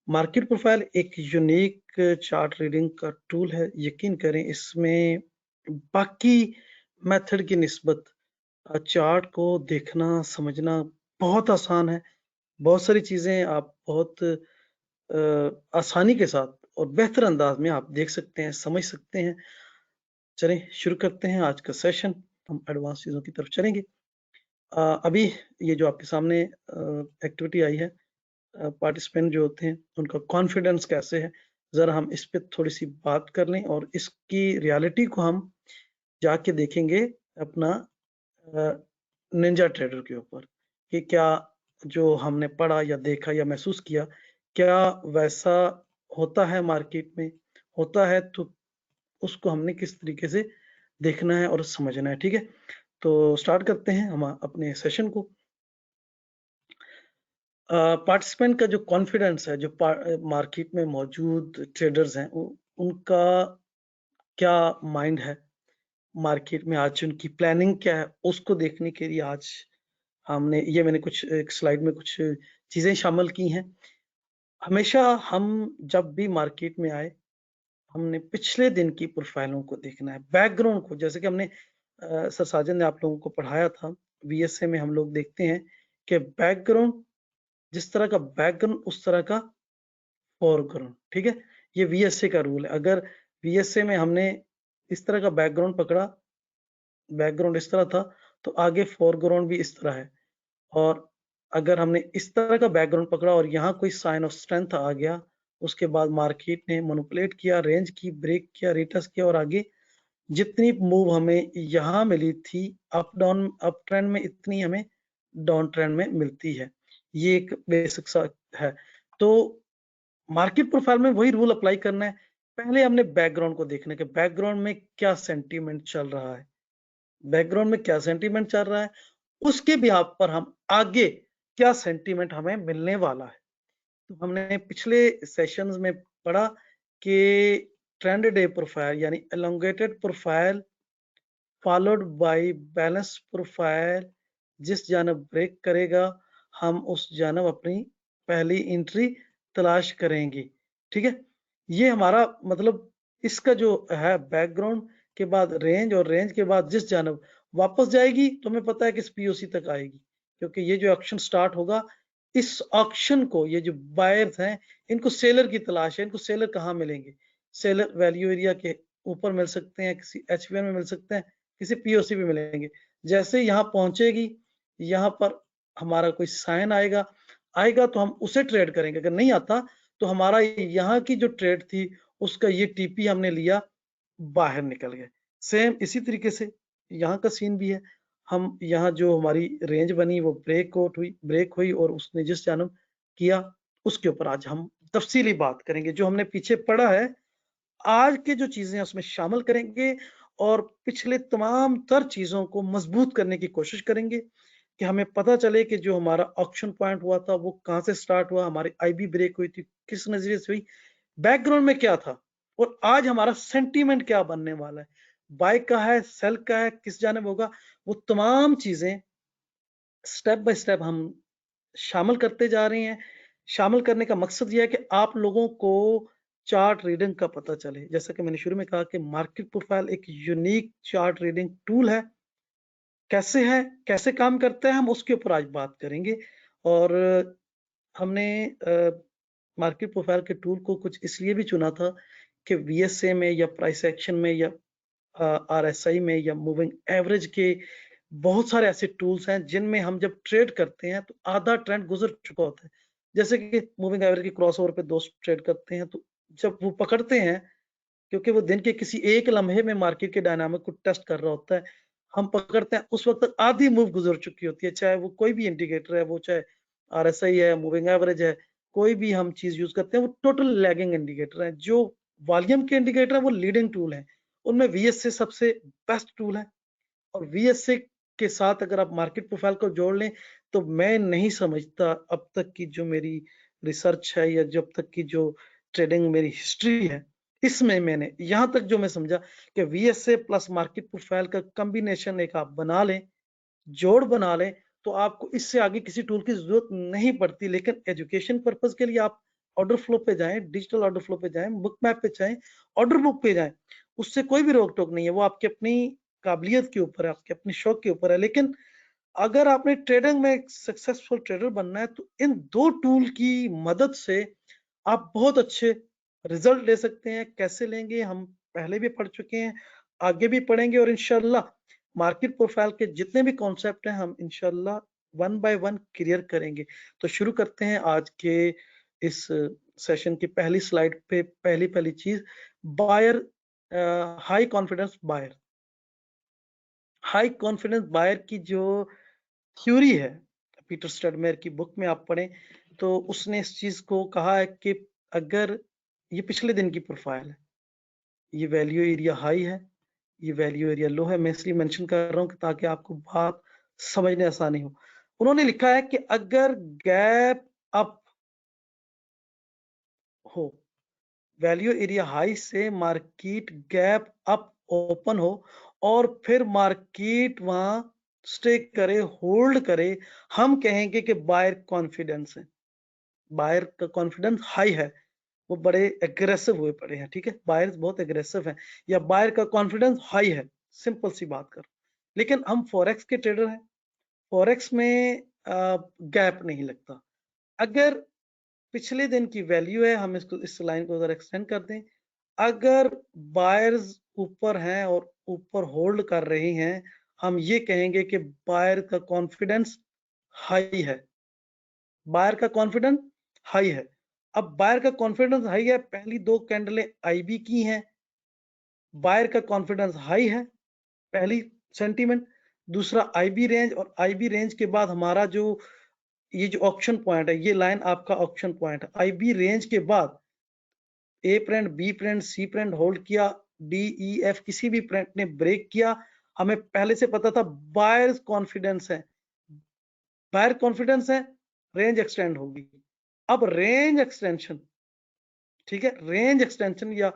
Market profile एक unique chart reading का tool है। यकीन करें इसमें बाकी मेथड की निस्बत चार्ट को देखना समझना बहुत आसान है। बहुत सारी चीजें आप बहुत आसानी के साथ और बेहतर अंदाज में आप देख सकते हैं, समझ सकते हैं। चलें शुरू करते हैं आज का सेशन। हम एडवांस चीजों की तरफ चलेंगे। अभी ये जो आपके सामने एक्टिविटी आई है, पार्टिसिपेंट जो होते हैं उनका कॉन्फिडेंस कैसे है, जरा हम इस पे थोड़ी सी बात कर लें और इसकी रियलिटी को हम जाके देखेंगे अपना निंजा ट्रेडर के ऊपर कि क्या जो हमने पढ़ा या देखा या महसूस किया क्या वैसा होता है मार्केट में। होता है तो उसको हमने किस तरीके से देखना है और समझना है। ठीक है, तो स्टार्ट करते हैं हम अपने सेशन को। पार्टिसिपेंट का जो कॉन्फिडेंस है, जो मार्केट में मौजूद ट्रेडर्स हैं, उनका क्या माइंड है मार्केट में, आज उनकी प्लानिंग क्या है, उसको देखने के लिए आज मैंने कुछ एक स्लाइड में कुछ चीजें शामिल की हैं। हमेशा हम जब भी मार्केट में आए, हमने पिछले दिन की प्रोफाइलों को देखना है, बैकग्राउंड को। जैसे कि हमने सर साजन ने आप लोगों को पढ़ाया था, वीएसए में हम लोग देखते हैं कि बैकग्राउंड, जिस तरह का बैकग्राउंड उस तरह का फोरग्राउंड। ठीक है, ये वीएसए का रूल है। अगर वीएसए में हमने इस तरह का बैकग्राउंड पकड़ा, बैकग्राउंड इस तरह था, तो आगे फोरग्राउंड भी इस तरह है। और अगर हमने इस तरह का बैकग्राउंड पकड़ा और यहाँ कोई साइन ऑफ स्ट्रेंथ आ गया, उसके बाद मार्केट ने मैनिपुलेट किया, रेंज की ब्रेक किया, रिटेस्ट किया और आगे जितनी मूव हमें यहाँ मिली थी अप डाउन, अप ट्रेंड में, इतनी हमें डाउन ट्रेंड में मिलती है। ये एक बेसिक सा है। तो मार्केट प्रोफाइल में वही रूल अप्लाई करना है। पहले हमने बैकग्राउंड को देखने के, बैकग्राउंड में क्या सेंटीमेंट चल रहा है, बैकग्राउंड में क्या सेंटीमेंट चल रहा है, उसके बिहाफ पर हम आगे क्या सेंटीमेंट हमें मिलने वाला है। तो हमने पिछले सेशंस में पढ़ा कि ट्रेंड डे प्रोफाइल यानी elongated profile followed by balance profile, जिस जानब ब्रेक करेगा हम उस जानब अपनी पहली एंट्री तलाश करेंगे। ठीक है, ये हमारा मतलब इसका जो है बैकग्राउंड के बाद रेंज, और रेंज के बाद जिस जानब वापस जाएगी तो हमें पता है कि इस पीओसी तक आएगी, क्योंकि ये जो ऑक्शन स्टार्ट होगा, इस ऑक्शन को ये जो बायर्स हैं इनको सेलर की तलाश है। इनको सेलर कहाँ मिलेंगे? सेलर वैल्यू एरिया के ऊपर मिल सकते हैं, किसी एचवीएन में मिल सकते हैं, किसी पीओसी पे मिलेंगे। जैसे यहाँ पहुंचेगी, यहाँ पर हमारा कोई साइन आएगा, आएगा तो हम उसे ट्रेड करेंगे। अगर नहीं आता तो हमारा यहाँ की जो ट्रेड थी उसका ये टीपी हमने लिया, बाहर निकल गए। सेम इसी तरीके से यहाँ का सीन भी है। हम यहाँ जो हमारी रेंज बनी वो ब्रेक हुई और उसने जिस जानब किया उसके ऊपर आज हम तफसीली बात करेंगे। जो हमने पीछे पढ़ा है आज के जो चीजें उसमें शामिल करेंगे और पिछले तमाम तर चीजों को मजबूत करने की कोशिश करेंगे कि हमें पता चले कि जो हमारा ऑक्शन पॉइंट हुआ था वो कहां से स्टार्ट हुआ, हमारी आईबी ब्रेक हुई थी किस नजरिए से हुई, बैकग्राउंड में क्या था, और आज हमारा सेंटीमेंट क्या बनने वाला है, बाय का है, सेल का है, किस जानब होगा। वो तमाम चीजें स्टेप बाय स्टेप हम शामिल करते जा रहे हैं। शामिल करने का मकसद यह है कि आप लोगों को चार्ट रीडिंग का पता चले। जैसा कि मैंने शुरू में कहा कि मार्केट प्रोफाइल एक यूनिक चार्ट रीडिंग टूल है। कैसे है, कैसे काम करता है, हम उसके ऊपर आज बात करेंगे। और हमने मार्केट प्रोफाइल के टूल को कुछ इसलिए भी चुना था कि वीएसए में या प्राइस एक्शन में या आरएसआई में या मूविंग एवरेज के बहुत सारे ऐसे टूल्स हैं जिनमें हम जब ट्रेड करते हैं तो आधा ट्रेंड गुजर चुका होता है। जैसे कि मूविंग एवरेज की क्रॉस ओवर पे दोस्त ट्रेड करते हैं, तो जब वो पकड़ते हैं, क्योंकि वो दिन के किसी एक लम्हे में मार्केट के डायनामिक को टेस्ट कर रहा होता है, हम पकड़ते हैं उस वक्त तक आधी मूव गुजर चुकी होती है। चाहे वो कोई भी इंडिकेटर है, वो चाहे आरएसआई है, मूविंग एवरेज है, कोई भी हम चीज यूज करते हैं, वो टोटल लैगिंग इंडिकेटर है। जो वॉल्यूम के इंडिकेटर है वो लीडिंग टूल है, उनमें वीएसए सबसे बेस्ट टूल है। और वीएसए के साथ अगर आप मार्केट प्रोफाइल को जोड़ लें तो मैं नहीं समझता अब तक की जो मेरी रिसर्च है या जब तक की जो ट्रेडिंग मेरी हिस्ट्री है, इसमें मैंने यहां तक जो मैं समझा कि वीएसए प्लस मार्केट प्रोफाइल का कॉम्बिनेशन एक आप बना लें, जोड़ बना लें, तो आपको इससे आगे किसी टूल की जरूरत नहीं पड़ती। लेकिन एजुकेशन पर्पज के लिए आप ऑर्डर फ्लो पे जाएं, डिजिटल ऑर्डर फ्लो पे जाएं, बुक मैप पे जाएं, ऑर्डर बुक पे जाएं, उससे कोई भी रोक टोक नहीं है। वो आपकी अपनी काबिलियत के ऊपर है, आपके अपने शौक के ऊपर है। लेकिन अगर आपने ट्रेडिंग में एक सक्सेसफुल ट्रेडर बनना है तो इन दो टूल की मदद से आप बहुत अच्छे रिजल्ट ले सकते हैं। कैसे लेंगे हम पहले भी पढ़ चुके हैं, आगे भी पढ़ेंगे, और इंशाल्लाह मार्केट प्रोफाइल के जितने भी कॉन्सेप्ट हैं हम इंशाल्लाह वन बाय वन क्लियर करेंगे। तो शुरू करते हैं आज के इस सेशन की पहली स्लाइड पे। पहली चीज, buyer, high confidence buyer. High confidence buyer की जो थ्योरी है, पीटर स्टडमेयर की बुक में आप पढ़ें तो उसने इस चीज को कहा है कि अगर ये पिछले दिन की प्रोफाइल है, ये वैल्यू एरिया हाई है, ये वैल्यू एरिया लो है। मैं इसलिए मेंशन कर रहा हूं कि ताकि आपको बात समझने आसानी हो। उन्होंने लिखा है कि अगर गैप अप हो, वैल्यू एरिया हाई से मार्केट गैप अप ओपन हो और फिर मार्केट वहां स्टे करे, होल्ड करे, हम कहेंगे कि बायर कॉन्फिडेंस है, बायर का कॉन्फिडेंस हाई है, वो बड़े एग्रेसिव हुए पड़े हैं। ठीक है, बायर्स बहुत एग्रेसिव हैं या बायर का कॉन्फिडेंस हाई है, सिंपल सी बात कर। लेकिन हम फॉरेक्स के ट्रेडर हैं, फॉरेक्स में गैप नहीं लगता। अगर पिछले दिन की वैल्यू है, हम इसको इस लाइन को अगर एक्सटेंड कर दें, अगर बायर्स ऊपर हैं और ऊपर होल्ड कर रही हैं, हम ये कहेंगे कि बायर का कॉन्फिडेंस हाई है, बायर का कॉन्फिडेंस हाई है। अब बायर का कॉन्फिडेंस हाई है, पहली दो कैंडलें आईबी की हैं, बायर का कॉन्फिडेंस हाई है, पहली सेंटीमेंट। दूसरा आईबी रेंज, और आईबी रेंज के बाद हमारा जो ये जो ऑक्शन पॉइंट है, ये लाइन आपका ऑक्शन पॉइंट है। आईबी रेंज के बाद ए print, B print, C print hold किया, डी ई एफ किसी भी प्रिंट ने ब्रेक किया, हमें पहले से पता था बायर कॉन्फिडेंस है, बायर कॉन्फिडेंस है, रेंज एक्सटेंड होगी। अब रेंज एक्सटेंशन, ठीक है, रेंज एक्सटेंशन या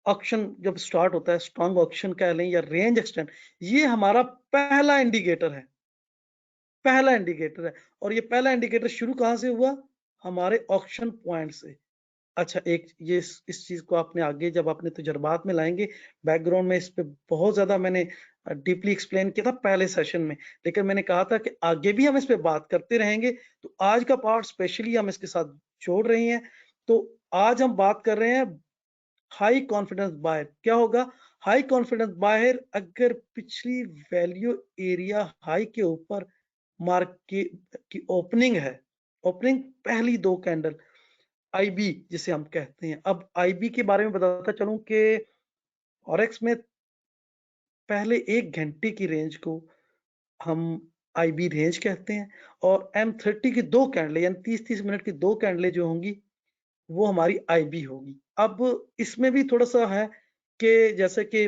ऑक्शन जब स्टार्ट होता है, स्ट्रॉन्ग ऑक्शन कह लें या रेंज एक्सटेंड, ये हमारा पहला इंडिकेटर है, पहला इंडिकेटर है। और ये पहला इंडिकेटर शुरू कहां से हुआ? हमारे ऑक्शन पॉइंट से। अच्छा, एक ये इस चीज को आपने आगे जब आपने तजुर्बात में लाएंगे, बैकग्राउंड में इस पे बहुत ज्यादा मैंने डीपली एक्सप्लेन किया था पहले सेशन में, लेकिन मैंने कहा था कि आगे भी हम इस पे बात करते रहेंगे। तो आज का पार्ट स्पेशली हम इसके साथ जोड़ रहे हैं। तो आज हम बात कर रहे हैं हाई कॉन्फिडेंस बायर क्या होगा। हाई कॉन्फिडेंस बायर अगर पिछली वैल्यू एरिया हाई के ऊपर मार्केट की ओपनिंग है, ओपनिंग पहली दो कैंडल आईबी जिसे हम कहते हैं। अब आईबी के बारे में बताता चलूं कि फॉरेक्स में पहले एक घंटे की रेंज को हम आईबी रेंज कहते हैं, और M30 की दो कैंडले यानी 30-30 मिनट की दो कैंडले जो होंगी वो हमारी आईबी होगी। अब इसमें भी थोड़ा सा है कि जैसे कि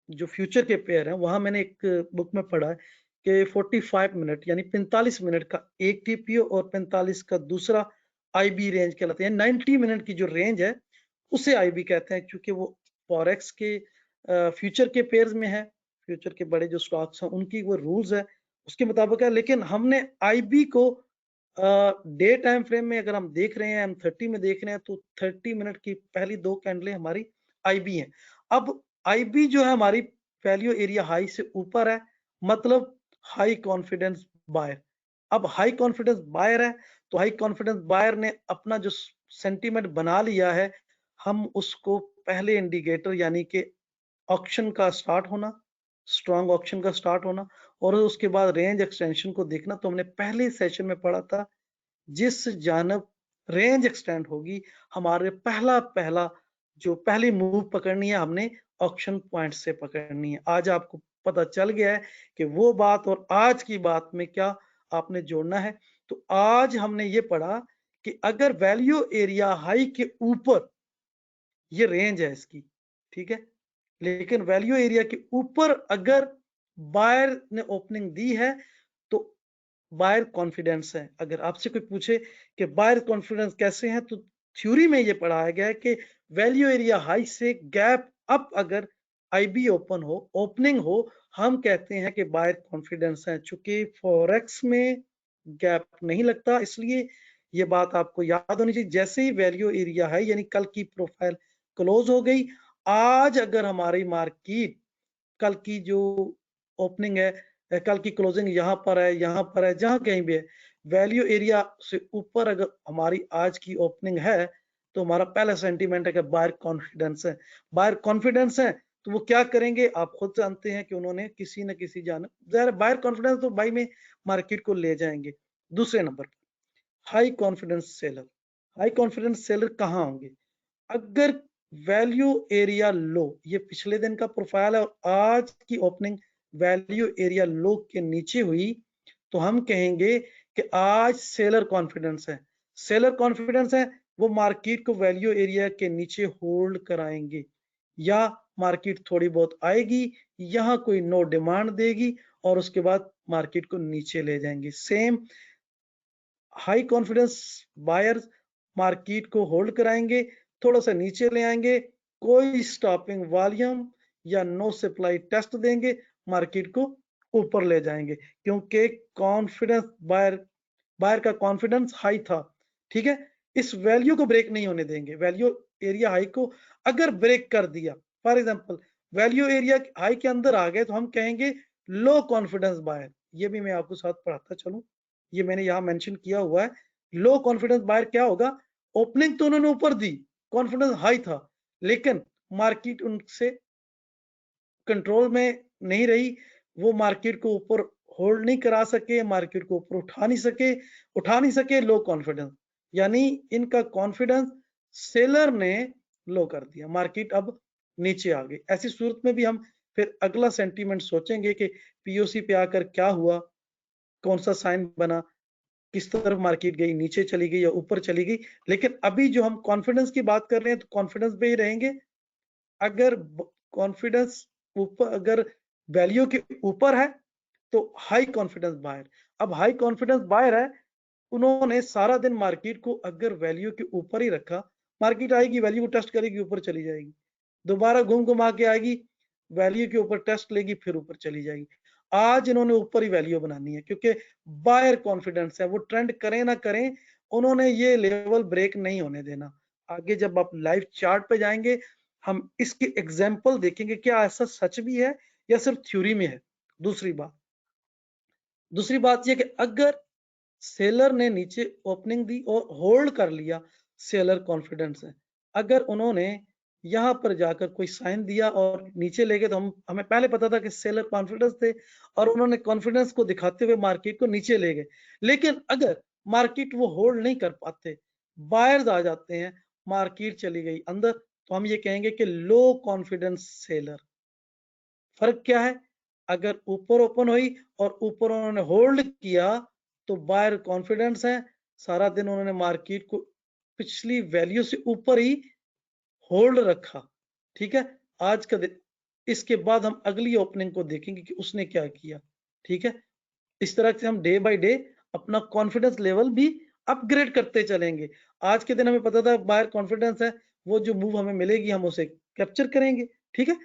जो फ्यूचर के पेयर हैं, वहां मैंने एक बुक में पढ़ा है कि 45 मिनट यानी 45 मिनट का एक टीपीओ और 45 का दूसरा आईबी रेंज कहलाते हैं। 90 मिनट की जो रेंज है उसे आईबी कहते हैं, क्योंकि वो फॉरेक्स के फ्यूचर के पेयर्स में है, फ्यूचर के बड़े जो स्टॉक्स हैं उनकी वो रूल्स है, उसके मुताबिक है। लेकिन हमने आईबी को डे टाइम फ्रेम में अगर हम देख रहे हैं, M30 में देख रहे हैं, तो 30 मिनट की पहली दो कैंडलें हमारी आईबी हैं। अब आईबी जो है हमारी वैल्यू एरिया हाई से ऊपर है, मतलब हाई कॉन्फिडेंस बायर। अब हाई कॉन्फिडेंस बायर है तो हाई कॉन्फिडेंस बायर ने अपना जो सेंटीमेंट बना लिया है, हम उसको पहले इंडिकेटर यानी कि ऑक्शन का स्टार्ट होना, स्ट्रॉन्ग ऑक्शन का स्टार्ट होना, और उसके बाद रेंज एक्सटेंशन को देखना। तो हमने पहले सेशन में पढ़ा था जिस जानब रेंज एक्सटेंड होगी, हमारे पहला पहला जो पहली मूव पकड़नी है हमने ऑक्शन पॉइंट से पकड़नी है। आज आपको पता चल गया है कि वो बात और आज की बात में क्या आपने जोड़ना है। तो आज हमने ये पढ़ा कि अगर वैल्यू एरिया हाई के ऊपर, ये रेंज है इसकी, ठीक है, लेकिन वैल्यू एरिया के ऊपर अगर बायर ने ओपनिंग दी है तो बायर कॉन्फिडेंस है। अगर आपसे कोई पूछे कि बायर कॉन्फिडेंस कैसे है, तो थ्योरी में ये पढ़ाया गया है कि वैल्यू एरिया हाई से गैप अप अगर आईबी ओपन हो, ओपनिंग हो, हम कहते हैं कि बायर कॉन्फिडेंस है। चूंकि फॉरेक्स में गैप नहीं लगता, इसलिए ये बात आपको याद होनी चाहिए। जैसे ही वैल्यू एरिया है यानी कल की प्रोफाइल क्लोज हो गई, आज अगर हमारी मार्केट कल की जो ओपनिंग है, कल की क्लोजिंग यहाँ पर है, यहाँ पर है, जहां कहीं भी है, वैल्यू एरिया से ऊपर अगर हमारी आज की ओपनिंग है, तो हमारा पहला सेंटीमेंट है कि बायर कॉन्फिडेंस है। बायर कॉन्फिडेंस है तो वो क्या करेंगे, आप खुद जानते हैं कि उन्होंने किसी न किसी बायर कॉन्फिडेंस तो बाई में मार्केट को ले जाएंगे। दूसरे नंबर पर high confidence seller. High confidence seller कहाँ होंगे, अगर वैल्यू एरिया लो, ये पिछले दिन का प्रोफाइल है और आज की ओपनिंग वैल्यू एरिया लो के नीचे हुई, तो हम कहेंगे कि आज सेलर कॉन्फिडेंस है। सेलर कॉन्फिडेंस है, वो मार्केट को वैल्यू एरिया के नीचे होल्ड कराएंगे या मार्केट थोड़ी बहुत आएगी, यहां कोई नो डिमांड देगी और उसके बाद मार्केट को नीचे ले जाएंगे। Same high confidence buyers market को होल्ड कराएंगे, थोड़ा सा नीचे ले आएंगे, कोई स्टॉपिंग वॉल्यूम या नो सप्लाई टेस्ट देंगे, मार्केट को ऊपर ले जाएंगे, क्योंकि कॉन्फिडेंस बायर का कॉन्फिडेंस हाई था। ठीक है, इस वैल्यू को ब्रेक नहीं होने देंगे। वैल्यू एरिया हाई को अगर ब्रेक कर दिया, for example value area high के अंदर आ गए, तो हम कहेंगे लो कॉन्फिडेंस बायर। ये भी मैं आपको साथ पढ़ाता चलूं, ये मैंने यहां मेंशन किया हुआ है। लो कॉन्फिडेंस बायर क्या होगा, ओपनिंग तो उन्होंने ऊपर दी, कॉन्फिडेंस हाई था, लेकिन मार्केट उनसे कंट्रोल में नहीं रही, वो मार्केट को ऊपर होल्ड नहीं करा सके, मार्केट को ऊपर उठा नहीं सके, लो कॉन्फिडेंस, यानी इनका कॉन्फिडेंस सेलर ने लो कर दिया, मार्केट अब नीचे आ गई। ऐसी सूरत में भी हम फिर अगला सेंटीमेंट सोचेंगे कि पीओसी पे आकर क्या हुआ, कौन सा साइन बना, किस तरफ मार्केट गई, नीचे चली गई या ऊपर चली गई। लेकिन अभी जो हम कॉन्फिडेंस की बात कर रहे हैं, तो कॉन्फिडेंस पे ही रहेंगे। अगर कॉन्फिडेंस ऊपर, अगर वैल्यू के ऊपर है तो हाई कॉन्फिडेंस बायर। अब हाई कॉन्फिडेंस बायर है, उन्होंने सारा दिन मार्केट को अगर वैल्यू के ऊपर ही रखा, मार्केट आएगी, वैल्यू को टेस्ट करेगी, ऊपर चली जाएगी, दोबारा घूम घुमा के आएगी, वैल्यू के ऊपर टेस्ट लेगी, फिर ऊपर चली जाएगी। आज इन्होंने ऊपर ही वैल्यू बनानी है, क्योंकि बायर कॉन्फिडेंस है, वो ट्रेंड करें ना करें, उन्होंने ये लेवल ब्रेक नहीं होने देना। आगे जब आप लाइव चार्ट पे जाएंगे, हम इसके एग्जाम्पल देखेंगे, क्या ऐसा सच भी है या सिर्फ थ्योरी में है। दूसरी बात यह कि अगर सेलर ने नीचे ओपनिंग दी और होल्ड कर लिया, सेलर कॉन्फिडेंस है, अगर उन्होंने यहां पर जाकर कोई साइन दिया और नीचे ले गए, तो हमें पहले पता था कि सेलर कॉन्फिडेंस थे और उन्होंने कॉन्फिडेंस को दिखाते हुए मार्केट को नीचे ले गए। लेकिन अगर मार्केट वो होल्ड नहीं कर पाते, बायर्स आ जाते हैं, मार्केट चली गई अंदर, तो हम ये कहेंगे कि लो कॉन्फिडेंस सेलर। फर्क क्या है, अगर ऊपर ओपन हुई और ऊपर उन्होंने होल्ड किया, तो बायर कॉन्फिडेंस है, सारा दिन उन्होंने मार्केट को पिछली वैल्यू से ऊपर ही होल्ड रखा। ठीक है, आज का दिन, इसके बाद हम अगली ओपनिंग को देखेंगे कि उसने क्या किया। ठीक है, इस तरह से हम डे बाय डे अपना कॉन्फिडेंस लेवल भी अपग्रेड करते चलेंगे। आज के दिन हमें पता था बायर कॉन्फिडेंस है, वो जो मूव हमें मिलेगी हम उसे कैप्चर करेंगे। ठीक है,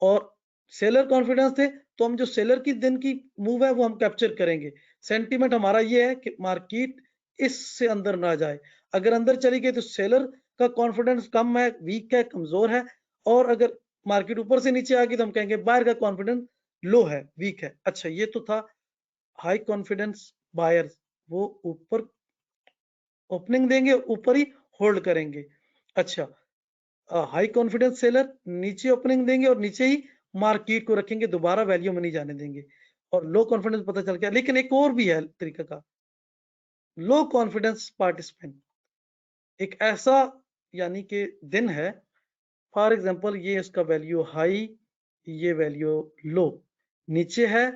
और सेलर कॉन्फिडेंस थे, तो हम जो सेलर की दिन की मूव है वो हम कैप्चर करेंगे। सेंटीमेंट हमारा ये है कि मार्केट इससे अंदर ना जाए, अगर अंदर चली गई तो सेलर का कॉन्फिडेंस कम है, वीक है, कमजोर है, और अगर मार्केट ऊपर से नीचे आ गई तो हम कहेंगे बायर का कॉन्फिडेंस लो है, वीक है। अच्छा, ये तो था हाई कॉन्फिडेंस बायर्स, वो ऊपर ओपनिंग देंगे, ऊपर ही होल्ड करेंगे। अच्छा, हाई कॉन्फिडेंस सेलर नीचे ओपनिंग देंगे और नीचे ही मार्केट को रखेंगे, दोबारा वैल्यू में नहीं जाने देंगे। और लो कॉन्फिडेंस पता चल गया। लेकिन एक और भी है तरीका का, लो कॉन्फिडेंस पार्टिसिपेंट, एक ऐसा यानी कि दिन है, फॉर एग्जांपल ये इसका वैल्यू हाई, ये वैल्यू लो, नीचे है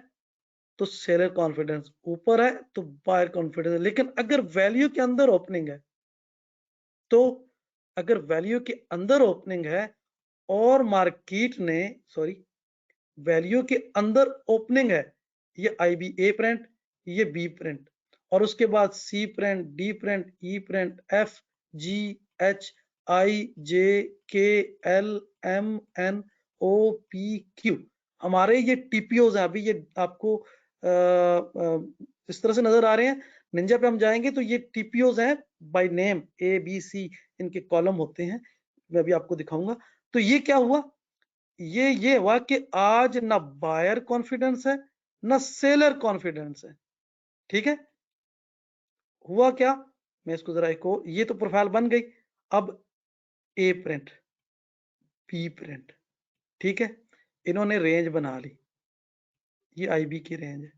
तो सेलर कॉन्फिडेंस, ऊपर है तो बायर कॉन्फिडेंस। लेकिन अगर वैल्यू के अंदर ओपनिंग है, तो अगर वैल्यू के अंदर ओपनिंग है और मार्केट ने, सॉरी, वैल्यू के अंदर ओपनिंग है, ये IB ए प्रिंट, ये बी प्रिंट, और उसके बाद सी print, D print, E print, F, G, H, आई, J, K, L, M, N, O, P, Q, हमारे ये टीपीओज हैं। अभी ये आपको इस तरह से नजर आ रहे हैं, निंजा पे हम जाएंगे तो ये टीपीओज हैं by name, A B C इनके कॉलम होते हैं, मैं अभी आपको दिखाऊंगा। तो ये क्या हुआ, ये हुआ कि आज ना बायर कॉन्फिडेंस है ना सेलर कॉन्फिडेंस है। ठीक है, हुआ क्या, मैं इसको जरा एक और, ये तो प्रोफाइल बन गई। अब ए प्रिंट, बी प्रिंट, ठीक है, इन्होंने रेंज बना ली, ये आईबी की रेंज है।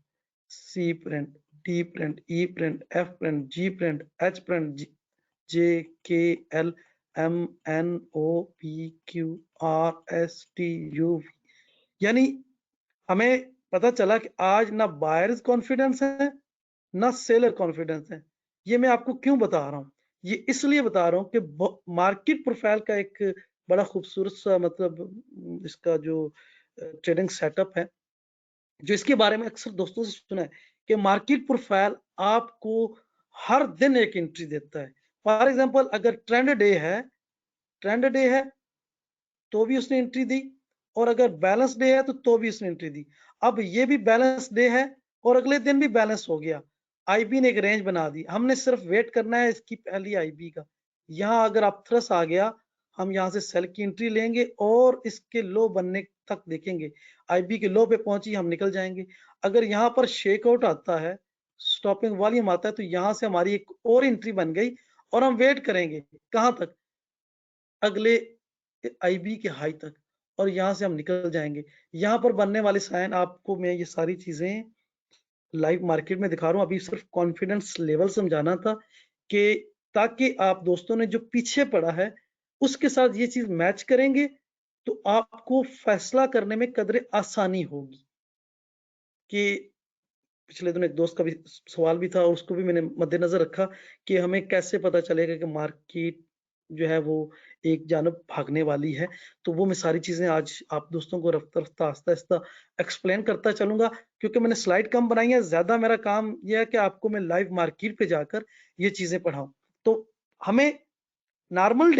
C print, D print, E print, F print, G print, H print, J K L M N O P Q R S T U, यानी हमें पता चला कि आज ना बायर्स कॉन्फिडेंस है ना सेलर कॉन्फिडेंस है। ये मैं आपको क्यों बता रहा हूँ, ये इसलिए बता रहा हूँ कि मार्केट प्रोफाइल का एक बड़ा खूबसूरत सा मतलब इसका जो ट्रेडिंग सेटअप है, जो इसके बारे में अक्सर दोस्तों से सुना है कि मार्केट प्रोफाइल आपको हर दिन एक एंट्री देता है। फॉर एग्जांपल अगर ट्रेंड डे है तो भी उसने एंट्री दी, और अगर बैलेंस डे है तो भी उसने एंट्री दी। अब ये भी बैलेंस डे है और अगले दिन भी बैलेंस हो गया, आईबी ने एक रेंज बना दी, हमने सिर्फ वेट करना है इसकी पहली आईबी का। यहाँ अगर आप थ्रस आ गया, हम यहाँ से सेल की एंट्री लेंगे और इसके लो बनने तक देखेंगे, आईबी के लो पे पहुंची हम निकल जाएंगे। अगर यहाँ पर शेकआउट आता है, स्टॉपिंग वॉल्यूम आता है, तो यहाँ से हमारी एक और एंट्री बन गई और हम वेट करेंगे कहां तक, अगले आईबी के हाई तक, और यहां से हम निकल जाएंगे। यहां पर बनने वाले साइन आपको मैं ये सारी चीजें लाइव मार्केट में दिखा रहा हूं, अभी सिर्फ कॉन्फिडेंस लेवल समझाना था कि ताकि आप दोस्तों ने जो पीछे पड़ा है उसके साथ ये चीज मैच करेंगे तो आपको फैसला करने में कदरे आसानी होगी। कि पिछले दिनों एक दोस्त का भी सवाल भी था और उसको भी मैंने मद्देनजर रखा कि हमें कैसे पता चलेगा कि मार्केट जो है वो एक जानब भागने वाली है। तो वो मैं सारी चीजें आज आप दोस्तों को रफ्ता रफ्ता आस्ता आस्ता एक्सप्लेन करता चलूंगा, क्योंकि मैंने स्लाइड कम बनाई है, ज्यादा मेरा काम यह है कि आपको मैं लाइव मार्केट पे जाकर ये चीजें पढ़ाऊं। तो हमें नॉर्मल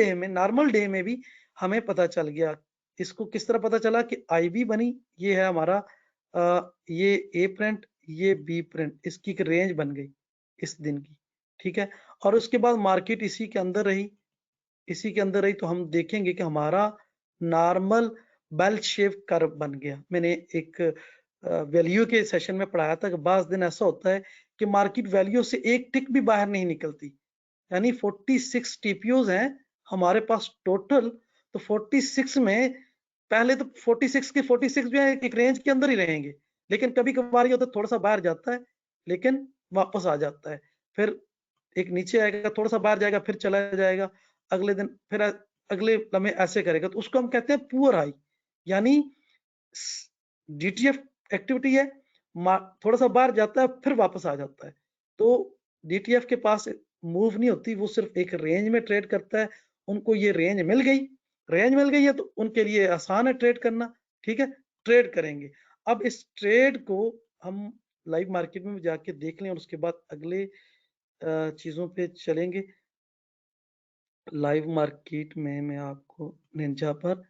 डे में भी हमें पता चल गया। इसको किस तरह पता चला कि आईबी बनी, ये है हमारा ये ए प्रिंट, ये बी प्रिंट, इसकी एक रेंज बन गई इस दिन की, ठीक है। और उसके बाद मार्केट इसी के अंदर रही तो हम देखेंगे कि हमारा नॉर्मल बेल शेप कर्व बन गया। मैंने एक वैल्यू के सेशन में पढ़ाया था कि बास दिन ऐसा होता है कि मार्केट वैल्यू से एक टिक भी बाहर नहीं निकलती, यानी 46 टीपीओज हैं हमारे पास टोटल। तो 46 में पहले तो 46 जो है एक रेंज के अंदर ही रहेंगे, लेकिन कभी कभार ये होता है थोड़ा सा बाहर जाता है लेकिन वापस आ जाता है, फिर एक नीचे आएगा, थोड़ा सा बाहर जाएगा, फिर चला जाएगा, अगले दिन फिर अगले लम्हे ऐसे करेगा, तो उसको हम कहते हैं पुअर हाई। यानी डीटीएफ एक्टिविटी है, थोड़ा सा बाहर जाता है फिर वापस आ जाता है। तो डीटीएफ के पास मूव नहीं होती, वो सिर्फ एक रेंज में ट्रेड करता है। उनको ये रेंज मिल गई है तो उनके लिए आसान है ट्रेड करना, ठीक है, ट्रेड करेंगे। अब इस ट्रेड को हम लाइव मार्केट में जाके देख लें और उसके बाद अगले चीजों पे चलेंगे। लाइव मार्केट में मैं आपको निंजा पर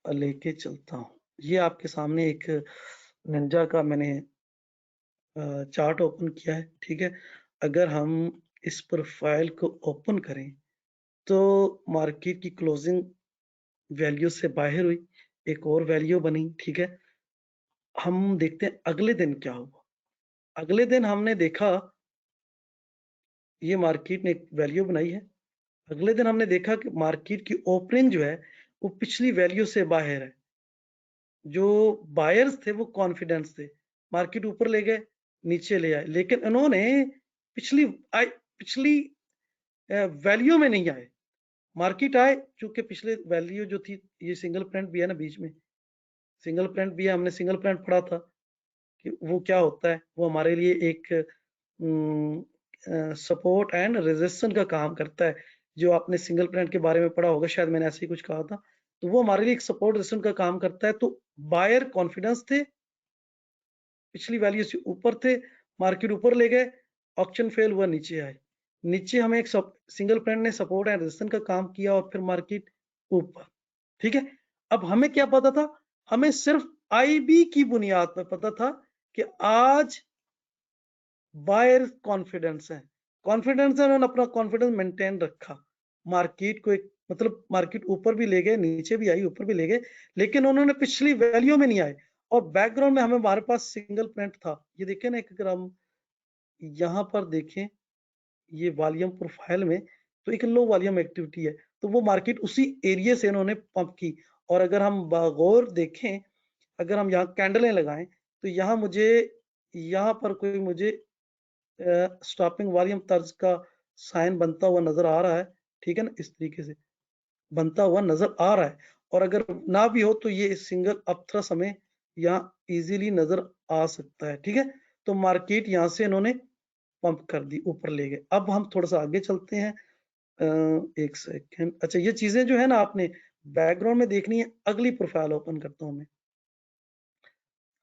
लेके चलता हूँ। ये आपके सामने एक निंजा का मैंने चार्ट ओपन किया है, ठीक है। अगर हम इस प्रोफाइल को ओपन करें तो मार्केट की क्लोजिंग वैल्यू से बाहर हुई, एक और वैल्यू बनी, ठीक है। हम देखते हैं अगले दिन क्या हुआ। अगले दिन हमने देखा ये मार्केट ने एक वैल्यू बनाई है, अगले दिन हमने देखा कि मार्केट की ओपनिंग जो है वो पिछली वैल्यू से बाहर है। जो बायर्स थे वो कॉन्फिडेंस थे, मार्केट ऊपर ले गए नीचे ले आए, लेकिन इन्होंने पिछली वैल्यू में नहीं आए, मार्केट आए चूंकि पिछले वैल्यू जो थी, ये सिंगल प्रिंट भी है ना बीच में, सिंगल प्रिंट भी है, हमने सिंगल प्रिंट पढ़ा था कि वो क्या होता है, वो हमारे लिए एक सपोर्ट एंड रेजिस्टेंस का काम करता है। जो आपने सिंगल प्रिंट के बारे में पढ़ा होगा, शायद मैंने ऐसे ही कुछ कहा था, तो वो हमारे लिए एक सपोर्ट रेजिस्टेंस का काम करता है। तो बायर कॉन्फिडेंस थे, पिछली वैल्यू से ऊपर थे, मार्केट ऊपर ले गए, ऑक्शन फेल हुआ, नीचे आए, नीचे हमें एक सिंगल प्रिंट ने सपोर्ट एंड रेजिस्टेंस का काम किया और फिर मार्केट ऊपर, ठीक है। अब हमें क्या पता था, हमें सिर्फ आईबी की बुनियाद पर पता था कि आज बायर कॉन्फिडेंस है, उन्होंने अपना कॉन्फिडेंस मेंटेन रखा। मार्केट को एक मतलब मार्केट ऊपर भी ले गए, नीचे भी आई, ऊपर भी ले गए, लेकिन उन्होंने पिछली वैल्यू में नहीं आए। और बैकग्राउंड में हमारे पास सिंगल प्रिंट था। ये देखिए ना, एक अगर हम यहाँ पर देखें ये वॉल्यूम प्रोफाइल में, तो एक लो वॉल्यूम एक्टिविटी है, तो वो मार्केट उसी एरिया से इन्होंने पंप की। और अगर हम बगौर देखें, अगर हम यहाँ कैंडलें लगाएं, तो यहाँ मुझे यहाँ पर कोई मुझे स्टॉपिंग वॉल्यूम तर्ज का साइन बनता हुआ नजर आ रहा है, ठीक है ना, इस तरीके से बनता हुआ नजर आ रहा है। और अगर ना भी हो तो ये सिंगल अपथ्रस हमें यहाँ इजीली नजर आ सकता है, ठीक है। तो मार्केट यहाँ से इन्होंने पंप कर दी, ऊपर ले गए। अब हम थोड़ा सा आगे चलते हैं। एक सेकेंड। अच्छा, ये चीजें जो है ना आपने बैकग्राउंड में देखनी है। अगली प्रोफाइल ओपन करता हूं मैं।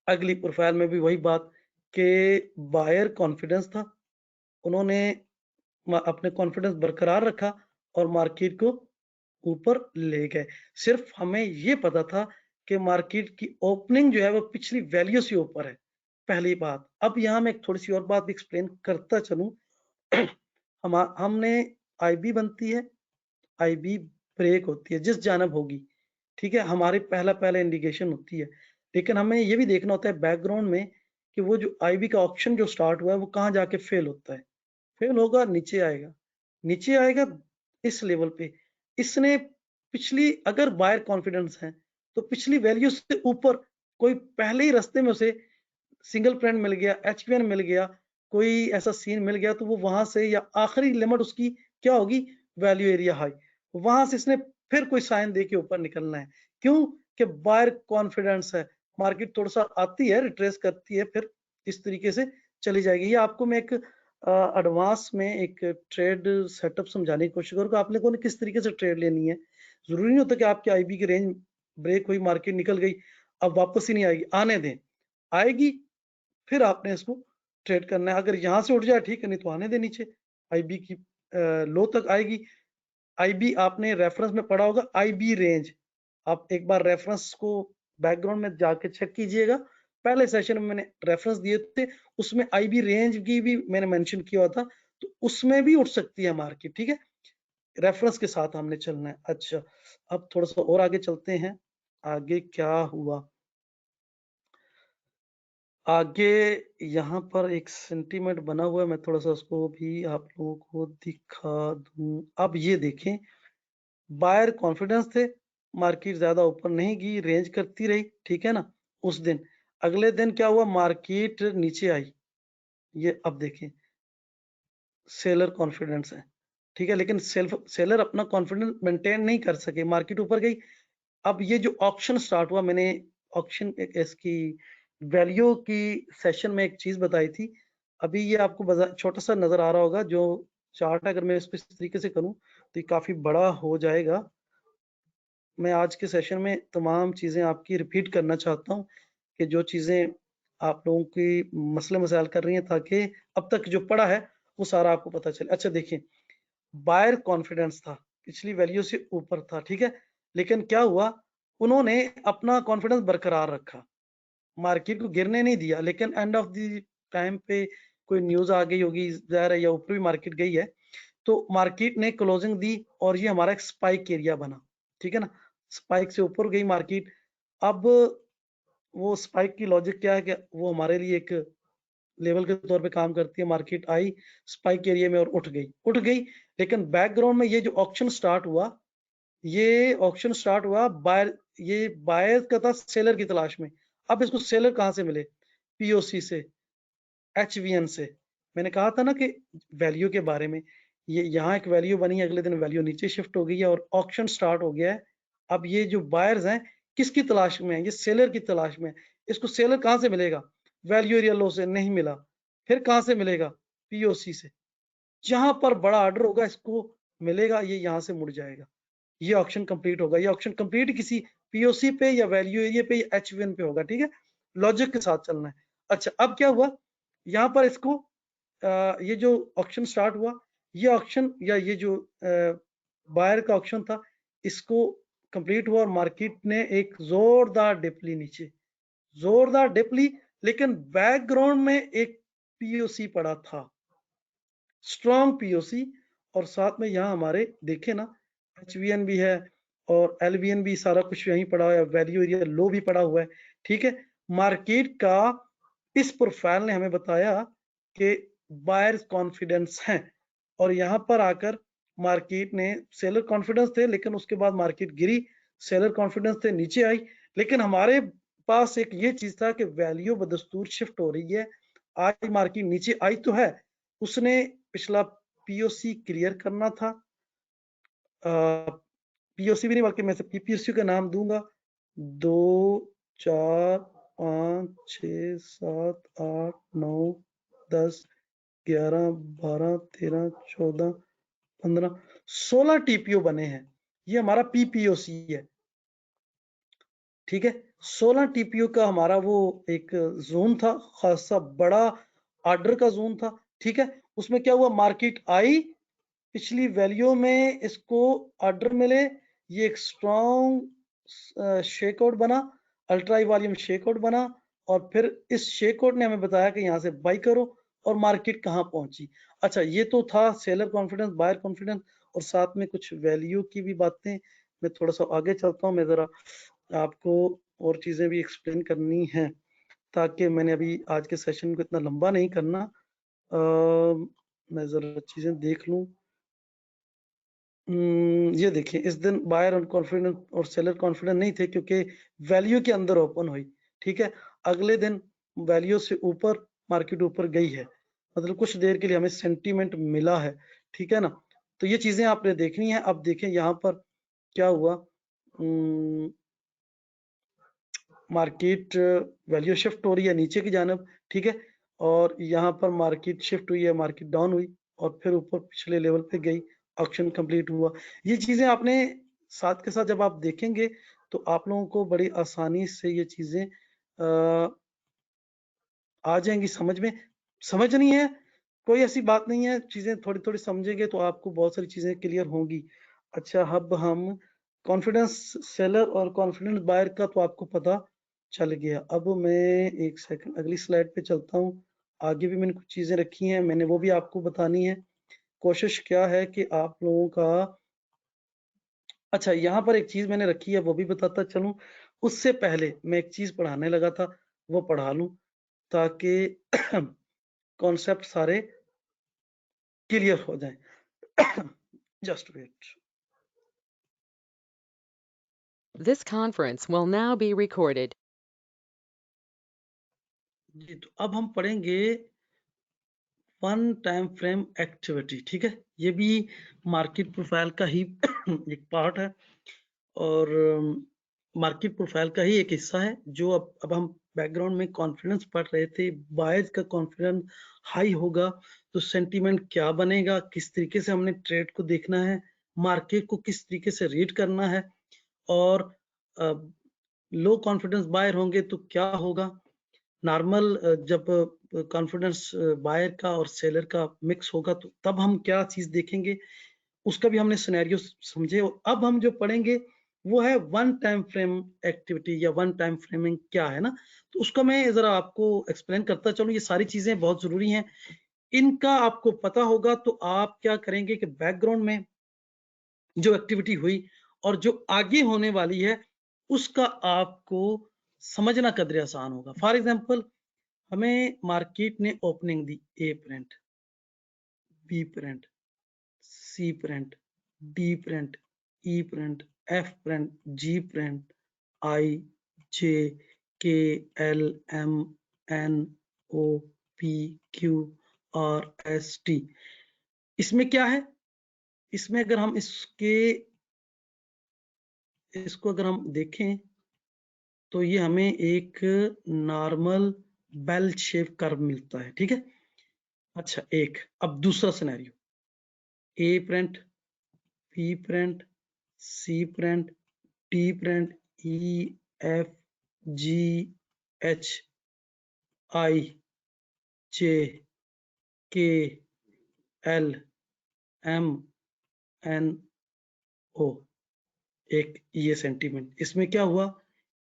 अगली प्रोफाइल में भी वही बात कि बायर कॉन्फिडेंस था, उन्होंने अपने कॉन्फिडेंस बरकरार रखा और मार्केट को ऊपर ले गए। सिर्फ हमें ये पता था कि मार्केट की ओपनिंग जो है वो पिछली वैल्यू से ऊपर है, पहली बात। अब यहाँ मैं एक थोड़ी सी और बात एक्सप्लेन करता चलूं। हमने आईबी बनती है, आईबी ब्रेक होती है जिस जानब होगी, ठीक है, हमारी पहला पहला इंडिकेशन होती है। लेकिन हमें ये भी देखना होता है बैकग्राउंड में कि वो जो आईबी का ऑप्शन जो स्टार्ट हुआ है वो कहाँ जाके फेल होता है। फेल होगा, नीचे आएगा, नीचे आएगा इस लेवल पे। इसने पिछली अगर बायर कॉन्फिडेंस है तो पिछली वैल्यू से ऊपर कोई पहले ही रास्ते में उसे सिंगल प्रिंट मिल गया, एचपीएन मिल गया, कोई ऐसा सीन मिल गया, तो वो वहां से या आखिरी लिमिट उसकी क्या होगी, वैल्यू एरिया हाई, वहां से इसने फिर कोई साइन दे के ऊपर निकलना है। क्यों कि बायर कॉन्फिडेंस है। मार्केट थोड़ा सा आती है, रिट्रेस करती है, फिर इस तरीके से चली जाएगी। ये आपको मैं एक एडवांस में एक ट्रेड सेटअप समझाने की कोशिश करूंगा। आप लोगों ने किस तरीके से ट्रेड लेनी है। जरूरी नहीं होता कि आपकी आईबी की रेंज ब्रेक हुई, मार्केट निकल गई, अब वापस ही नहीं आएगी, आने दें, आएगी, फिर आपने इसको ट्रेड करना है। अगर यहां से उठ जाए ठीक है, नहीं तो आने दे नीचे, आईबी की लो तक आएगी। आईबी आपने रेफरेंस में पढ़ा होगा, आईबी रेंज। आप एक बार रेफरेंस को बैकग्राउंड में जाके चेक कीजिएगा। पहले सेशन में मैंने रेफरेंस दिए थे, उसमें आईबी रेंज की भी मैंने मेंशन किया हुआ था, तो उसमें भी उठ सकती है मार्केट, ठीक है। रेफरेंस के साथ हमने चलना है। अच्छा, अब थोड़ा सा और आगे चलते हैं। आगे क्या हुआ, आगे यहाँ पर एक सेंटीमेंट बना हुआ है, मैं थोड़ा सा उसको भी आप लोगों को दिखा दूं। अब ये देखें, बायर कॉन्फिडेंस थे, मार्केट ज्यादा ऊपर नहीं गई, रेंज करती रही, ठीक है ना। उस दिन अगले दिन क्या हुआ, मार्केट नीचे आई। ये अब देखें, सेलर कॉन्फिडेंस है, ठीक है, लेकिन सेलर अपना कॉन्फिडेंस मेंटेन नहीं कर सके, मार्केट ऊपर गई। अब ये जो ऑक्शन स्टार्ट हुआ, मैंने ऑक्शन इसकी वैल्यू की सेशन में एक चीज बताई थी। अभी ये आपको छोटा सा नजर आ रहा होगा जो चार्ट, अगर मैं इसको इस तरीके से करूं तो ये काफी बड़ा हो जाएगा। मैं आज के सेशन में तमाम चीजें आपकी रिपीट करना चाहता हूं कि जो चीजें आप लोगों की मसले मसाइल कर रही हैं, ताकि अब तक जो पड़ा है वो सारा आपको पता चले। अच्छा देखिए, बायर कॉन्फिडेंस था, पिछली वैल्यू से ऊपर था, ठीक है, लेकिन क्या हुआ, उन्होंने अपना कॉन्फिडेंस बरकरार रखा, मार्केट को गिरने नहीं दिया। लेकिन एंड ऑफ द टाइम पे कोई न्यूज आ गई होगी ज़ाहिर है, या ऊपर भी मार्केट गई है, तो मार्केट ने क्लोजिंग दी और ये हमारा एक स्पाइक एरिया बना, ठीक है ना। स्पाइक से ऊपर गई मार्केट। अब वो स्पाइक की लॉजिक क्या है कि वो हमारे लिए एक लेवल के तौर पे काम करती है। मार्केट आई स्पाइक एरिया में और उठ गई, लेकिन बैकग्राउंड में ये जो ऑक्शन स्टार्ट हुआ, ये ऑक्शन स्टार्ट हुआ बायर, ये बायर का था सेलर की तलाश में। अब इसको सेलर कहां से मिले, पीओसी से, एचवीएन से। मैंने कहा था ना कि वैल्यू के बारे में, ये यहाँ एक वैल्यू बनी है, अगले दिन वैल्यू नीचे शिफ्ट हो गई है और ऑक्शन स्टार्ट हो गया है। अब ये जो बायर्स हैं किसकी तलाश में है, ये सेलर की तलाश में है। इसको सेलर कहां से मिलेगा, वैल्यू एरिया लो से नहीं मिला, फिर कहां से मिलेगा, पीओसी से। जहां पर बड़ा ऑर्डर होगा इसको मिलेगा, ये यहाँ से मुड़ जाएगा, ये ऑक्शन कंप्लीट होगा। ये ऑक्शन कंप्लीट किसी पीओसी पे या वैल्यू एरिया पे या एचवीएन पे होगा, ठीक है, लॉजिक के साथ चलना है। अच्छा, अब क्या हुआ, यहाँ पर इसको ये जो ऑक्शन स्टार्ट हुआ, ये ऑक्शन या ये जो बायर का ऑक्शन था, इसको कंप्लीट हुआ और मार्केट ने एक जोरदार डिप ली नीचे, जोरदार डिप ली। लेकिन बैकग्राउंड में एक पीओसी पड़ा था, स्ट्रॉन्ग पीओसी, और साथ में यहाँ हमारे देखे ना एचवीएन भी है और एलवीएन भी, सारा कुछ यहीं पड़ा हुआ है, वैल्यू एरिया लो भी पड़ा हुआ है। ठीक है, मार्केट का इस प्रोफाइल ने हमें बताया कि बायर्स कॉन्फिडेंस है, और यहाँ पर आकर मार्केट ने सेलर कॉन्फिडेंस थे, लेकिन उसके बाद मार्केट गिरी, सेलर कॉन्फिडेंस थे नीचे आई, लेकिन हमारे पास एक ये चीज था कि वैल्यू बदस्तूर शिफ्ट हो रही है, आज मार्केट नीचे आई तो है, उसने पिछला पीओसी क्लियर करना था, पीओसी भी नहीं बल्कि मैं पीपीसी का नाम दूंगा, 2 4 5 6 7 8 9 10 11 12 13 14 15 16 टीपीओ बने हैं, ये हमारा पीपीओसी है। ठीक है, 16 टीपीओ का हमारा वो एक जोन था, खासा बड़ा ऑर्डर का जोन था। ठीक है, उसमें क्या हुआ, मार्केट आई, पिछली वैल्यू में इसको ऑर्डर मिले, ये एक स्ट्रॉन्ग शेकआउट बना, अल्ट्रा वॉल्यूम शेकआउट बना, और फिर इस शेकआउट ने हमें बताया कि यहाँ से बाई करो, और मार्केट कहाँ पहुंची। अच्छा, ये तो था सेलर कॉन्फिडेंस, बायर कॉन्फिडेंस, और साथ में कुछ वैल्यू की भी बातें। मैं थोड़ा सा आगे चलता हूँ, मैं जरा आपको और चीजें भी एक्सप्लेन करनी है, ताकि मैंने अभी आज के सेशन को इतना लंबा नहीं करना। मैं जरा चीजें देख लूं। ये देखिए, इस दिन बायर और कॉन्फिडेंट और सेलर कॉन्फिडेंट नहीं थे, क्योंकि वैल्यू के अंदर ओपन हुई। ठीक है, अगले दिन वैल्यू से ऊपर मार्केट ऊपर गई है, मतलब कुछ देर के लिए हमें सेंटीमेंट मिला है। ठीक है ना, तो ये चीजें आपने देखनी है। अब देखें यहाँ पर क्या हुआ, मार्केट वैल्यू शिफ्ट हो रही है नीचे की जानब। ठीक है, और यहाँ पर मार्केट शिफ्ट हुई है, मार्केट डाउन हुई और फिर ऊपर पिछले लेवल पे गई, ऑक्शन कंप्लीट हुआ। ये चीजें आपने साथ के साथ जब आप देखेंगे तो आप लोगों को बड़ी आसानी से ये चीजें आ जाएंगी समझ में। समझनी है, कोई ऐसी बात नहीं है, चीजें थोड़ी थोड़ी समझेंगे तो आपको बहुत सारी चीजें क्लियर होंगी। अच्छा, अब हम कॉन्फिडेंस सेलर और कॉन्फिडेंस बायर का तो आपको पता चल गया। अब मैं एक सेकंड अगली स्लाइड पे चलता हूँ, आगे भी मैंने कुछ चीजें रखी हैं, मैंने वो भी आपको बतानी है। कोशिश क्या है कि आप लोगों का, अच्छा यहाँ पर एक चीज मैंने रखी है वो भी बताता चलूं, उससे पहले मैं एक चीज पढ़ाने लगा था, वो पढ़ा लूं ताकि कॉन्सेप्ट सारे क्लियर हो जाए। Just wait. This conference will now be recorded. जी, तो अब हम पढ़ेंगे वन टाइम फ्रेम एक्टिविटी। ठीक है, ये भी मार्केट प्रोफाइल का ही एक पार्ट है, और मार्केट प्रोफाइल का ही एक हिस्सा है, जो अब हम बैकग्राउंड में कॉन्फिडेंस पढ़ रहे थे, बायर्स का कॉन्फिडेंस हाई होगा तो सेंटीमेंट क्या बनेगा, किस तरीके से हमने ट्रेड को देखना है, मार्केट को किस तरीके से रीड करना है, और लो कॉन्फिडेंस बायर होंगे तो क्या होगा, नॉर्मल जब कॉन्फिडेंस बायर का और सेलर का मिक्स होगा तो तब हम क्या चीज देखेंगे, उसका भी हमने सिनेरियो समझे। और अब हम जो पढ़ेंगे वो है वन टाइम फ्रेम एक्टिविटी, या वन टाइम फ्रेमिंग क्या है ना, तो उसका मैं जरा आपको एक्सप्लेन करता चलूं। ये सारी चीजें बहुत जरूरी हैं, इनका आपको पता होगा तो आप क्या करेंगे कि बैकग्राउंड में जो एक्टिविटी हुई और जो आगे होने वाली है उसका आपको समझना कदरे आसान होगा। फॉर एग्जाम्पल, हमें मार्केट ने ओपनिंग दी, A print, B print, C print, D print, E print, F print, G print, I, J, K, L, M, N, O, P, Q, R, S, T. इसमें क्या है, इसमें अगर हम इसको अगर हम देखें तो ये हमें एक नॉर्मल बेल शेप कर्व मिलता है। ठीक है, अच्छा एक, अब दूसरा सिनेरियो, ए print, B print, C print, D print, ई, एफ, जी, एच, आई, J, K, L, M, N, ओ। एक ये सेंटीमेंट, इसमें क्या हुआ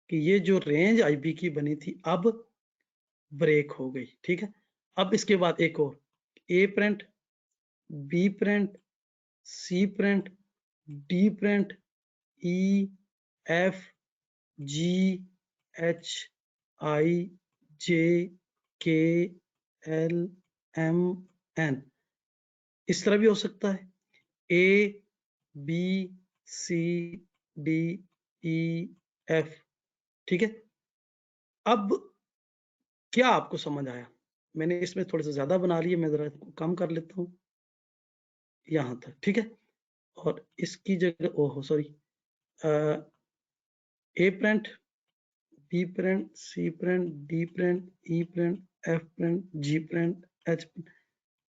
कि ये जो रेंज आईबी की बनी थी अब ब्रेक हो गई। ठीक है, अब इसके बाद एक और ए print, B print, C print, D print, ई, एफ, जी, एच, आई, J, K, L, M, N. इस तरह भी हो सकता है, ए, B, C, D, E, F. ठीक है, अब क्या आपको समझ आया? मैंने इसमें थोड़े से ज्यादा बना लिए, मैं जरा कम कर लेता हूं यहां तक। ठीक है, और इसकी जगह ओहो सॉरी, ए print, B print, C print, D print, E print, F print, G print, H print.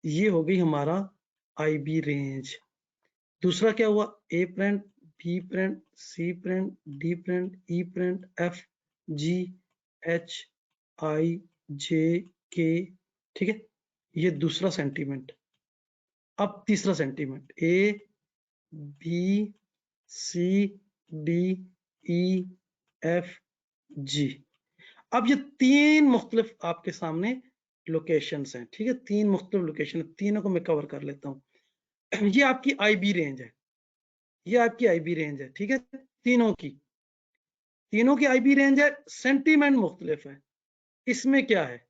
ये हो गई हमारा आईबी रेंज। दूसरा क्या हुआ? ए print, B print, C print, D print, E print, F, G, H, आई, जे, के। ठीक है, ये दूसरा सेंटीमेंट। अब तीसरा सेंटीमेंट, ए, B, C, D, E, F, जी। अब ये तीन मुख्तलिफ आपके सामने लोकेशंस हैं। ठीक है, तीन मुख्तलिफ लोकेशन, तीनों को मैं कवर कर लेता हूँ। ये आपकी आईबी रेंज है, ये आपकी आईबी रेंज है। ठीक है, तीनों की आईबी रेंज है। सेंटीमेंट मुख्तलिफ है। इसमें क्या है?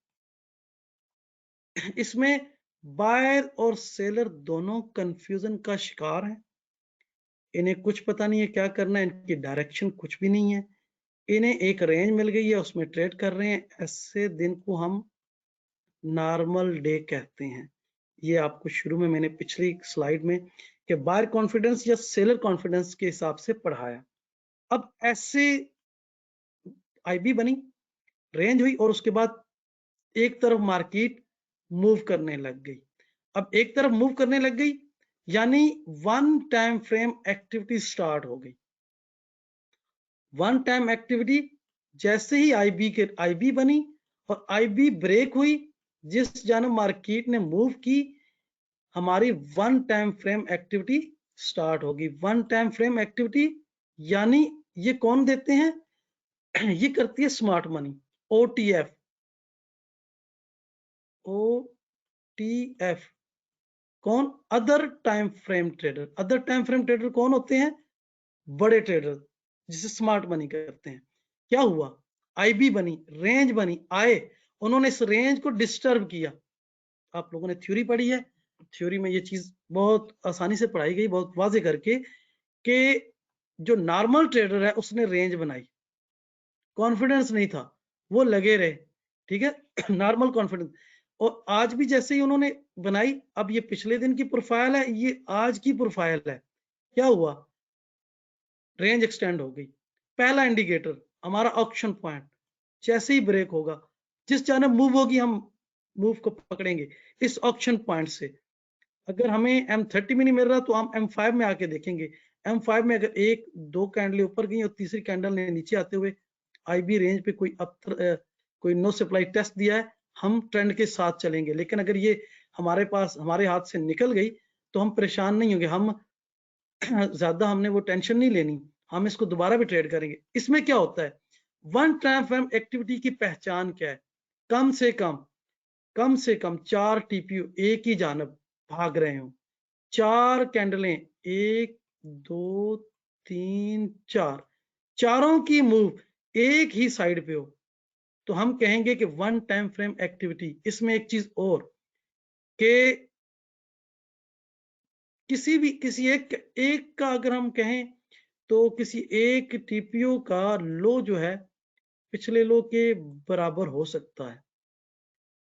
इसमें बायर और सेलर दोनों कंफ्यूजन का शिकार हैं। इन्हें कुछ पता नहीं है क्या करना है, इनकी डायरेक्शन कुछ भी नहीं है। इन्हें एक रेंज मिल गई है, उसमें ट्रेड कर रहे हैं। ऐसे दिन को हम नॉर्मल डे कहते हैं। ये आपको शुरू में मैंने पिछली स्लाइड में कि बायर कॉन्फिडेंस या सेलर कॉन्फिडेंस के हिसाब से पढ़ाया। अब ऐसे आईबी बनी, रेंज हुई, और उसके बाद एक तरफ मार्केट मूव करने लग गई। अब एक तरफ मूव करने लग गई यानी one time frame activity start हो गई। वन टाइम एक्टिविटी जैसे ही आईबी बनी और आईबी ब्रेक हुई, जिस जानब मार्केट ने मूव की, हमारी one time frame activity start होगी। वन टाइम फ्रेम एक्टिविटी यानी ये कौन देते हैं? ये करती है स्मार्ट मनी, ओटीएफ। ओटीएफ कौन? Other time frame trader. Other time frame trader कौन होते हैं? बड़े ट्रेडर, जिसे स्मार्ट मनी करते हैं। क्या हुआ? आईबी बनी, रेंज बनी, आए, उन्होंने इस रेंज को डिस्टर्ब किया। आप लोगों ने थ्योरी पढ़ी है, थ्योरी में ये चीज बहुत आसानी से पढ़ाई गई, बहुत वाजे करके, कि जो नॉर्मल ट्रेडर है उसने रेंज बनाई, कॉन्फिडेंस नहीं था, वो लगे रहे। ठीक है, नॉर्मल कॉन्फिडेंस। और आज भी जैसे ही उन्होंने बनाई, अब ये पिछले दिन की प्रोफाइल है, ये आज की प्रोफाइल है। क्या हुआ? रेंज एक्सटेंड हो गई। पहला इंडिकेटर हमारा ऑक्शन पॉइंट, जैसे ही ब्रेक होगा, जिस जानब मूव होगी हम मूव को पकड़ेंगे इस ऑक्शन पॉइंट से। अगर हमें M30 में नहीं मिल रहा तो हम M5 में आके देखेंगे। M5 में अगर एक दो कैंडल ऊपर गई और तीसरी कैंडल ने नीचे आते हुए आईबी रेंज पे कोई नो सप्लाई टेस्ट दिया है, हम ट्रेंड के साथ चलेंगे। लेकिन अगर ये हमारे हाथ से निकल गई तो हम परेशान नहीं होंगे, हम ज्यादा हमने वो टेंशन नहीं लेनी, हम इसको दोबारा भी ट्रेड करेंगे। इसमें क्या होता है? वन टाइम फ्रेम एक्टिविटी की पहचान क्या है? कम से कम 4 टीपीयू एक ही जानब भाग रहे हो, 4 कैंडलें, 1 2 3 4, चारों की मूव एक ही साइड पे हो, तो हम कहेंगे कि वन टाइम फ्रेम एक्टिविटी। इसमें एक चीज और कि किसी एक का अगर हम कहें तो किसी एक टीपीयू का लो जो है पिछले लो के बराबर हो सकता है,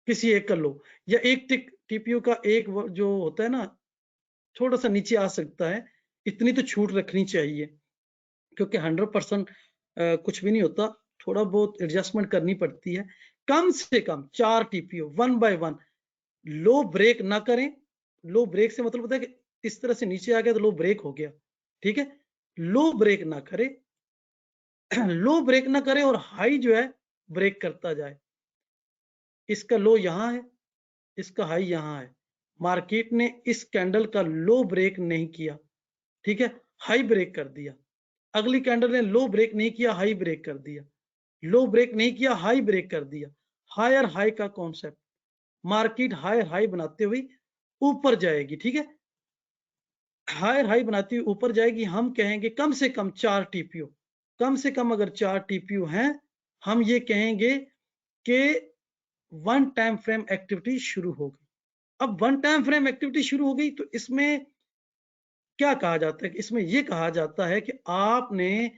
किसी एक का लो, या एक टीपीयू का एक जो होता है ना, थोड़ा सा नीचे आ सकता है। इतनी तो छूट रखनी चाहिए, क्योंकि 100% कुछ भी नहीं होता, थोड़ा बहुत एडजस्टमेंट करनी पड़ती है। कम से कम 4 TPU one by one low break ना करें। लो ब्रेक से मतलब होता है कि इस तरह से नीचे आ गया तो लो ब्रेक हो गया। ठीक है, लो ब्रेक ना करे, लो ब्रेक ना करे और हाई जो है ब्रेक करता जाए। इसका लो यहां है, इसका हाई यहां है। मार्केट ने इस कैंडल का लो ब्रेक नहीं किया, ठीक है, हाई ब्रेक कर दिया। अगली कैंडल ने लो ब्रेक नहीं किया, हाई ब्रेक कर दिया। लो ब्रेक नहीं किया, हाई ब्रेक कर दिया। हायर हाई का कॉन्सेप्ट, मार्केट हायर हाई बनाते हुए ऊपर जाएगी, ठीक है, हायर हाई बनाती हुई ऊपर जाएगी। हम कहेंगे कम से कम 4 टीपीओ, कम से कम अगर 4 टीपीओ हैं, हम ये कहेंगे कि वन टाइम फ्रेम एक्टिविटी शुरू हो गई। अब वन टाइम फ्रेम एक्टिविटी शुरू हो गई तो इसमें क्या कहा जाता है? इसमें ये कहा जाता है कि आपने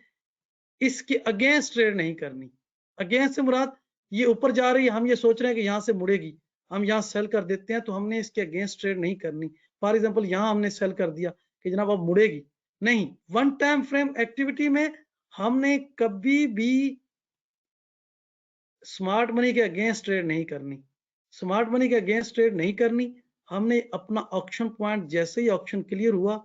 इसके अगेंस्ट ट्रेड नहीं करनी। अगेंस्ट से मुराद ये ऊपर जा रही है, हम ये सोच रहे हैं कि यहाँ से मुड़ेगी, हम यहाँ सेल कर देते हैं, तो हमने इसके अगेंस्ट ट्रेड नहीं करनी। फॉर एग्जांपल यहाँ हमने सेल कर दिया कि जनाब अब मुड़ेगी नहीं। वन टाइम फ्रेम एक्टिविटी में हमने कभी भी स्मार्ट मनी के अगेंस्ट ट्रेड नहीं करनी। स्मार्ट मनी के अगेंस्ट ट्रेड नहीं करनी। हमने अपना ऑक्शन पॉइंट, जैसे ही ऑक्शन क्लियर हुआ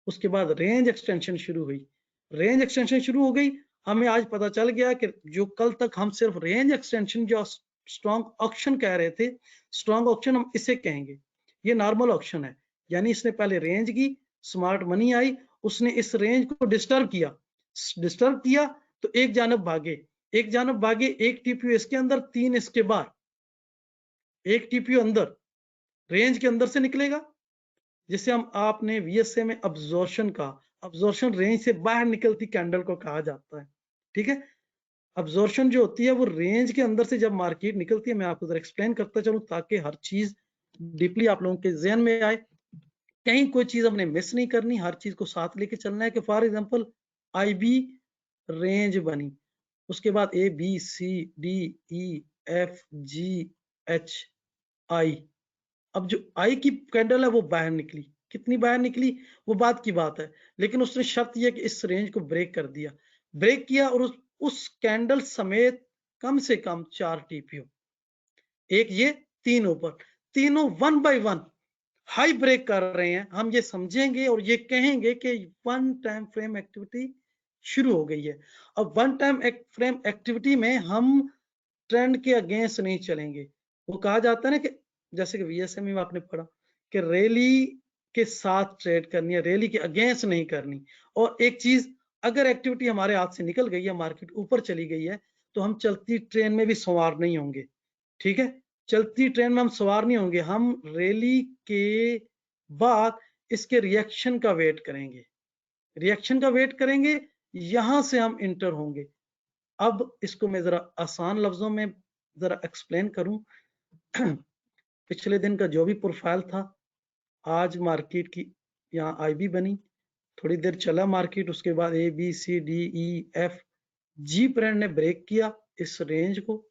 उसके बाद रेंज एक्सटेंशन शुरू हुई। रेंज एक्सटेंशन शुरू हो गई, हमें आज पता चल गया कि जो कल तक हम सिर्फ रेंज एक्सटेंशन, जो स्ट्रॉन्ग ऑक्शन कह रहे थे, स्ट्रॉन्ग ऑक्शन हम इसे कहेंगे। ये नॉर्मल ऑक्शन है, यानी इसने पहले रेंज की, स्मार्ट मनी आई, उसने इस रेंज को डिस्टर्ब किया। डिस्टर्ब किया तो एक जानब भागे, एक जानब भागे, एक टीपीयू इसके अंदर, 3 इसके बाहर। एक टीपीयू अंदर रेंज के अंदर से निकलेगा, जिसे हम आपने वीएसए में अब्जॉर्प्शन का, अब्जॉर्प्शन रेंज से बाहर निकलती कैंडल को कहा जाता है, ठीक है। अब्जॉर्प्शन जो होती है वो रेंज के अंदर से जब मार्केट निकलती है, मैं आपको जरा एक्सप्लेन करता चलूं ताकि हर चीज डीपली आप लोगों के जहन में आए, कहीं कोई चीज हमने मिस नहीं करनी, हर चीज को साथ लेके चलना है। कि फॉर एग्जांपल आईबी रेंज बनी, उसके बाद A B C D E F G H I, अब जो आई की कैंडल है वो बाहर निकली, कितनी बाहर निकली वो बात की बात है, लेकिन उसने शर्त यह कि इस रेंज को ब्रेक कर दिया, ब्रेक किया, और उस कैंडल समेत कम से कम 4 टीपीओ, एक ये, 3 ऊपर, तीनों one by one high break कर रहे हैं। हम ये समझेंगे और ये कहेंगे कि वन टाइम फ्रेम एक्टिविटी शुरू हो गई है। अब वन टाइम फ्रेम एक्टिविटी में हम ट्रेंड के अगेंस्ट नहीं चलेंगे। वो कहा जाता है ना कि जैसे कि वीएसएमई में आपने पढ़ा कि रैली के साथ ट्रेड करनी है, रैली के अगेंस्ट नहीं करनी। और एक चीज, अगर एक्टिविटी हमारे हाथ से निकल गई है, मार्केट ऊपर चली गई है, तो हम चलती ट्रेन में भी सवार नहीं होंगे, ठीक है। चलती ट्रेन में हम सवार नहीं होंगे, हम रैली के बाद इसके रिएक्शन का वेट करेंगे, रिएक्शन का वेट करेंगे, यहां से हम इंटर होंगे। अब इसको मैं जरा आसान लफ्जों में जरा एक्सप्लेन करूं। पिछले दिन का जो भी प्रोफाइल था, आज मार्केट की यहाँ आईबी बनी, थोड़ी देर चला मार्केट, उसके बाद A B C D E F G trend ने ब्रेक किया इस रेंज को,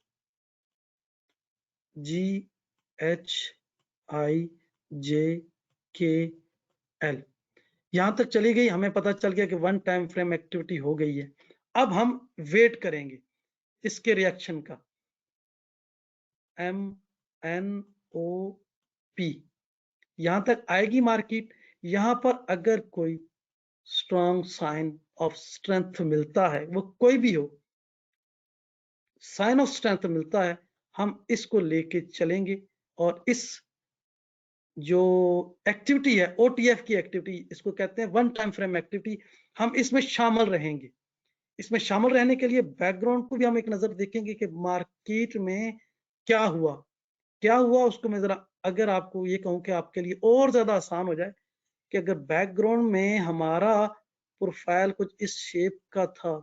जी एच आई जे के एल, यहां तक चली गई, हमें पता चल गया कि वन टाइम फ्रेम एक्टिविटी हो गई है। अब हम वेट करेंगे इसके रिएक्शन का, एम एन ओ पी, यहां तक आएगी मार्केट। यहां पर अगर कोई स्ट्रॉन्ग साइन ऑफ स्ट्रेंथ मिलता है, वो कोई भी हो, साइन ऑफ स्ट्रेंथ मिलता है, हम इसको लेके चलेंगे और इस जो एक्टिविटी है ओटीएफ की एक्टिविटी, इसको कहते हैं वन टाइम फ्रेम एक्टिविटी, हम इसमें शामिल रहेंगे। इसमें शामिल रहने के लिए बैकग्राउंड को भी हम एक नजर देखेंगे कि मार्केट में क्या हुआ, क्या हुआ उसको मैं जरा, अगर आपको ये कहूं कि आपके लिए और ज्यादा आसान हो जाए, कि अगर बैकग्राउंड में हमारा प्रोफाइल कुछ इस शेप का था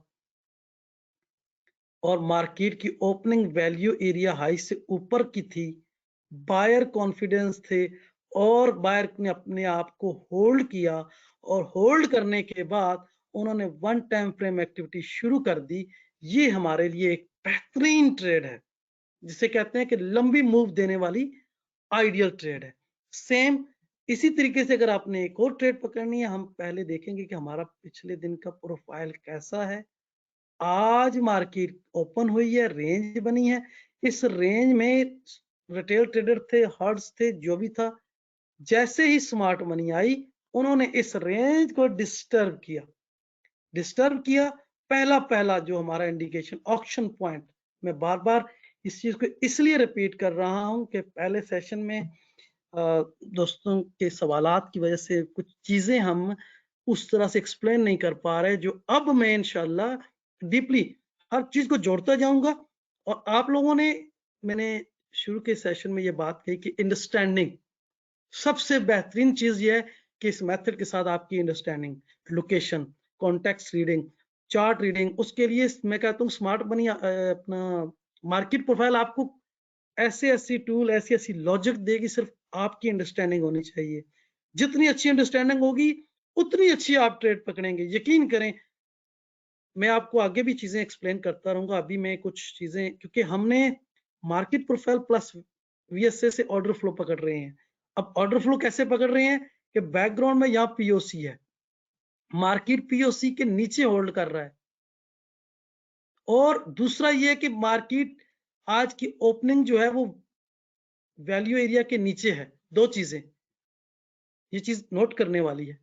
और मार्केट की ओपनिंग वैल्यू एरिया हाई से ऊपर की थी, बायर कॉन्फिडेंस थे और बायर ने अपने आप को होल्ड किया, और होल्ड करने के बाद उन्होंने वन टाइम फ्रेम एक्टिविटी शुरू कर दी, ये हमारे लिए एक बेहतरीन ट्रेड है, जिसे कहते हैं कि लंबी मूव देने वाली आइडियल ट्रेड है। सेम इसी तरीके से अगर आपने एक और ट्रेड पकड़नी है, हम पहले देखेंगे कि हमारा पिछले दिन का प्रोफाइल कैसा है। आज मार्केट ओपन हुई है, रेंज बनी है, इस रेंज में रिटेल ट्रेडर थे, हर्ड्स थे, जो भी था, जैसे ही स्मार्ट मनी आई, उन्होंने इस रेंज को डिस्टर्ब किया, डिस्टर्ब किया। पहला पहला जो हमारा इंडिकेशन ऑक्शन पॉइंट, मैं बार बार इस चीज को इसलिए रिपीट कर रहा हूं कि पहले सेशन में दोस्तों के सवालात की वजह से कुछ चीजें हम उस तरह से एक्सप्लेन नहीं कर पा रहे, जो अब मैं इंशाल्लाह डीपली हर चीज को जोड़ता जाऊंगा। और आप लोगों ने, मैंने शुरू के सेशन में ये बात कही कि अंडरस्टैंडिंग सबसे बेहतरीन चीज ये है कि इस मेथड के साथ आपकी understanding, location, context reading, chart reading, उसके लिए मैं कहता हूँ स्मार्ट मनी अपना मार्केट प्रोफाइल आपको ऐसे ऐसी टूल, ऐसी ऐसी लॉजिक देगी, सिर्फ आपकी अंडरस्टैंडिंग होनी चाहिए। जितनी अच्छी अंडरस्टैंडिंग होगी उतनी अच्छी आप ट्रेड पकड़ेंगे। यकीन करें, मैं आपको आगे भी चीजें एक्सप्लेन करता रहूंगा। अभी मैं कुछ चीजें, क्योंकि हमने मार्केट प्रोफाइल प्लस वीएसए से ऑर्डर फ्लो पकड़ रहे हैं। अब ऑर्डर फ्लो कैसे पकड़ रहे हैं कि बैकग्राउंड में यहाँ पीओसी है, मार्केट पीओसी के नीचे होल्ड कर रहा है, और दूसरा ये कि मार्केट आज की ओपनिंग जो है वो वैल्यू एरिया के नीचे है। दो चीजें, ये चीज नोट करने वाली है।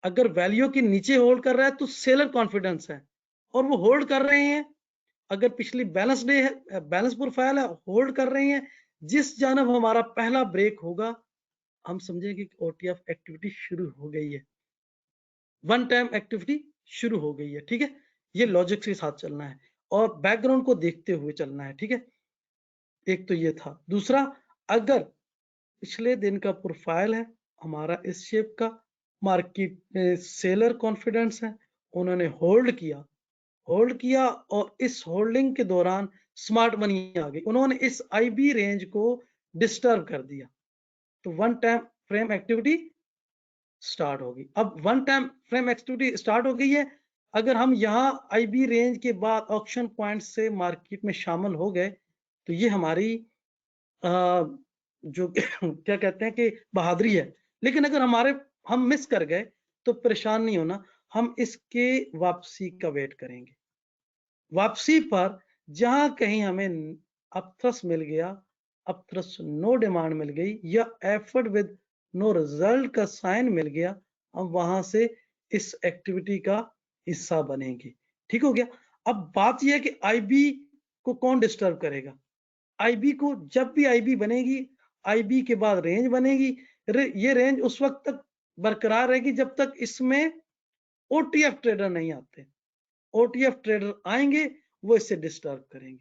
अगर वैल्यू के नीचे होल्ड कर रहा है तो सेलर कॉन्फिडेंस है, और वो होल्ड कर रहे हैं। अगर पिछली बैलेंस डे है, बैलेंस प्रोफाइल है, होल्ड कर रहे हैं। जिस जानब हमारा पहला ब्रेक होगा, हम समझेंगे कि ओटीएफ एक्टिविटी शुरू हो गई है, वन टाइम एक्टिविटी शुरू हो गई है। ठीक है, ये लॉजिक के साथ चलना है और बैकग्राउंड को देखते हुए चलना है। ठीक है, एक तो ये था। दूसरा, अगर पिछले दिन का प्रोफाइल है हमारा इस शेप का, मार्केट में सेलर कॉन्फिडेंस है, उन्होंने होल्ड किया और इस होल्डिंग के दौरान स्मार्ट मनी आ गई, उन्होंने इस आईबी रेंज को डिस्टर्ब कर दिया, तो one time frame activity start होगी। अब one time frame activity start हो गई है। अगर हम यहाँ आईबी रेंज के बाद ऑक्शन पॉइंट से मार्केट में शामिल हो गए, तो ये हमारी जो क्या कहते हैं कि बहादुरी है। लेकिन अगर हम मिस कर गए तो परेशान नहीं होना, हम इसके वापसी का वेट करेंगे। वापसी पर जहां कहीं हमें अपथ्रस मिल गया, अपथ्रस नो डिमांड मिल गई, या एफर्ट विद नो रिजल्ट का साइन मिल गया, हम वहां से इस एक्टिविटी का हिस्सा बनेंगे। ठीक हो गया। अब बात यह है कि आईबी को कौन डिस्टर्ब करेगा। आईबी को, जब भी आईबी बनेगी, आईबी के बाद रेंज बनेगी। ये रेंज उस वक्त तक बरकरार रहेगी जब तक इसमें ओटीएफ ट्रेडर नहीं आते। ओटीएफ ट्रेडर आएंगे, वो इससे डिस्टर्ब करेंगे।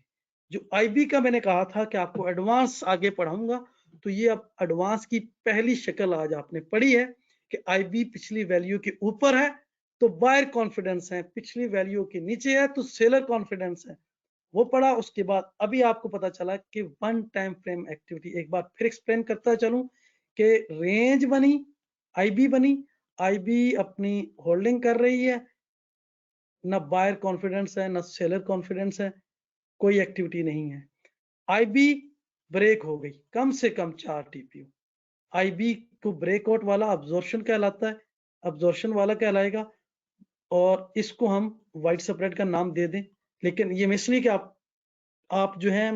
जो आईबी का मैंने कहा था कि आपको एडवांस आगे पढ़ाऊंगा, तो ये अब एडवांस की पहली शक्ल आज आपने पढ़ी है कि आईबी पिछली वैल्यू के ऊपर है तो बायर कॉन्फिडेंस है, पिछली वैल्यू के नीचे है तो सेलर कॉन्फिडेंस है। वो पढ़ा। उसके बाद अभी आपको पता चला कि वन टाइम फ्रेम एक्टिविटी, एक बार फिर एक्सप्लेन करता चलूं कि रेंज बनी, आईबी बनी, आईबी अपनी होल्डिंग कर रही है, ना बायर कॉन्फिडेंस है ना सेलर कॉन्फिडेंस है, कोई एक्टिविटी नहीं है। आईबी ब्रेक हो गई, कम से कम 4 टीपीयू। आईबी को ब्रेकआउट वाला अब्जॉर्प्शन कहलाता है, अब्जॉर्प्शन वाला कहलाएगा, और इसको हम वाइट स्प्रेड का नाम दे दें। लेकिन ये इसलिए कि आप जो है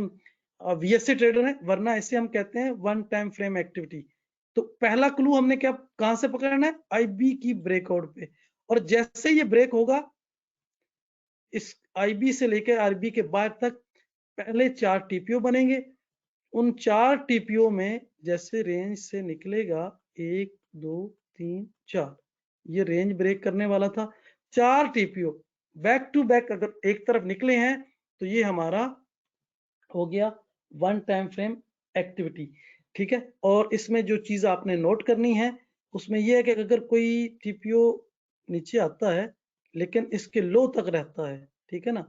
वीएसए ट्रेडर हैं, वरना इसे हम कहते हैं वन टाइम फ्रेम एक्टिविटी। तो पहला क्लू हमने क्या, कहां से पकड़ना है, आईबी की ब्रेकआउट पे। और जैसे ये ब्रेक होगा, इस आईबी से लेकर आरबी के बाद तक पहले 4 टीपीओ बनेंगे। उन 4 टीपीओ में जैसे रेंज से निकलेगा 1 2 3 4, ये रेंज ब्रेक करने वाला था। 4 टीपीओ बैक टू बैक अगर एक तरफ निकले हैं तो ये हमारा हो गया वन टाइम फ्रेम एक्टिविटी। ठीक है, और इसमें जो चीज आपने नोट करनी है उसमें यह है कि अगर कोई टीपीओ नीचे आता है लेकिन इसके लो तक रहता है, ठीक है ना,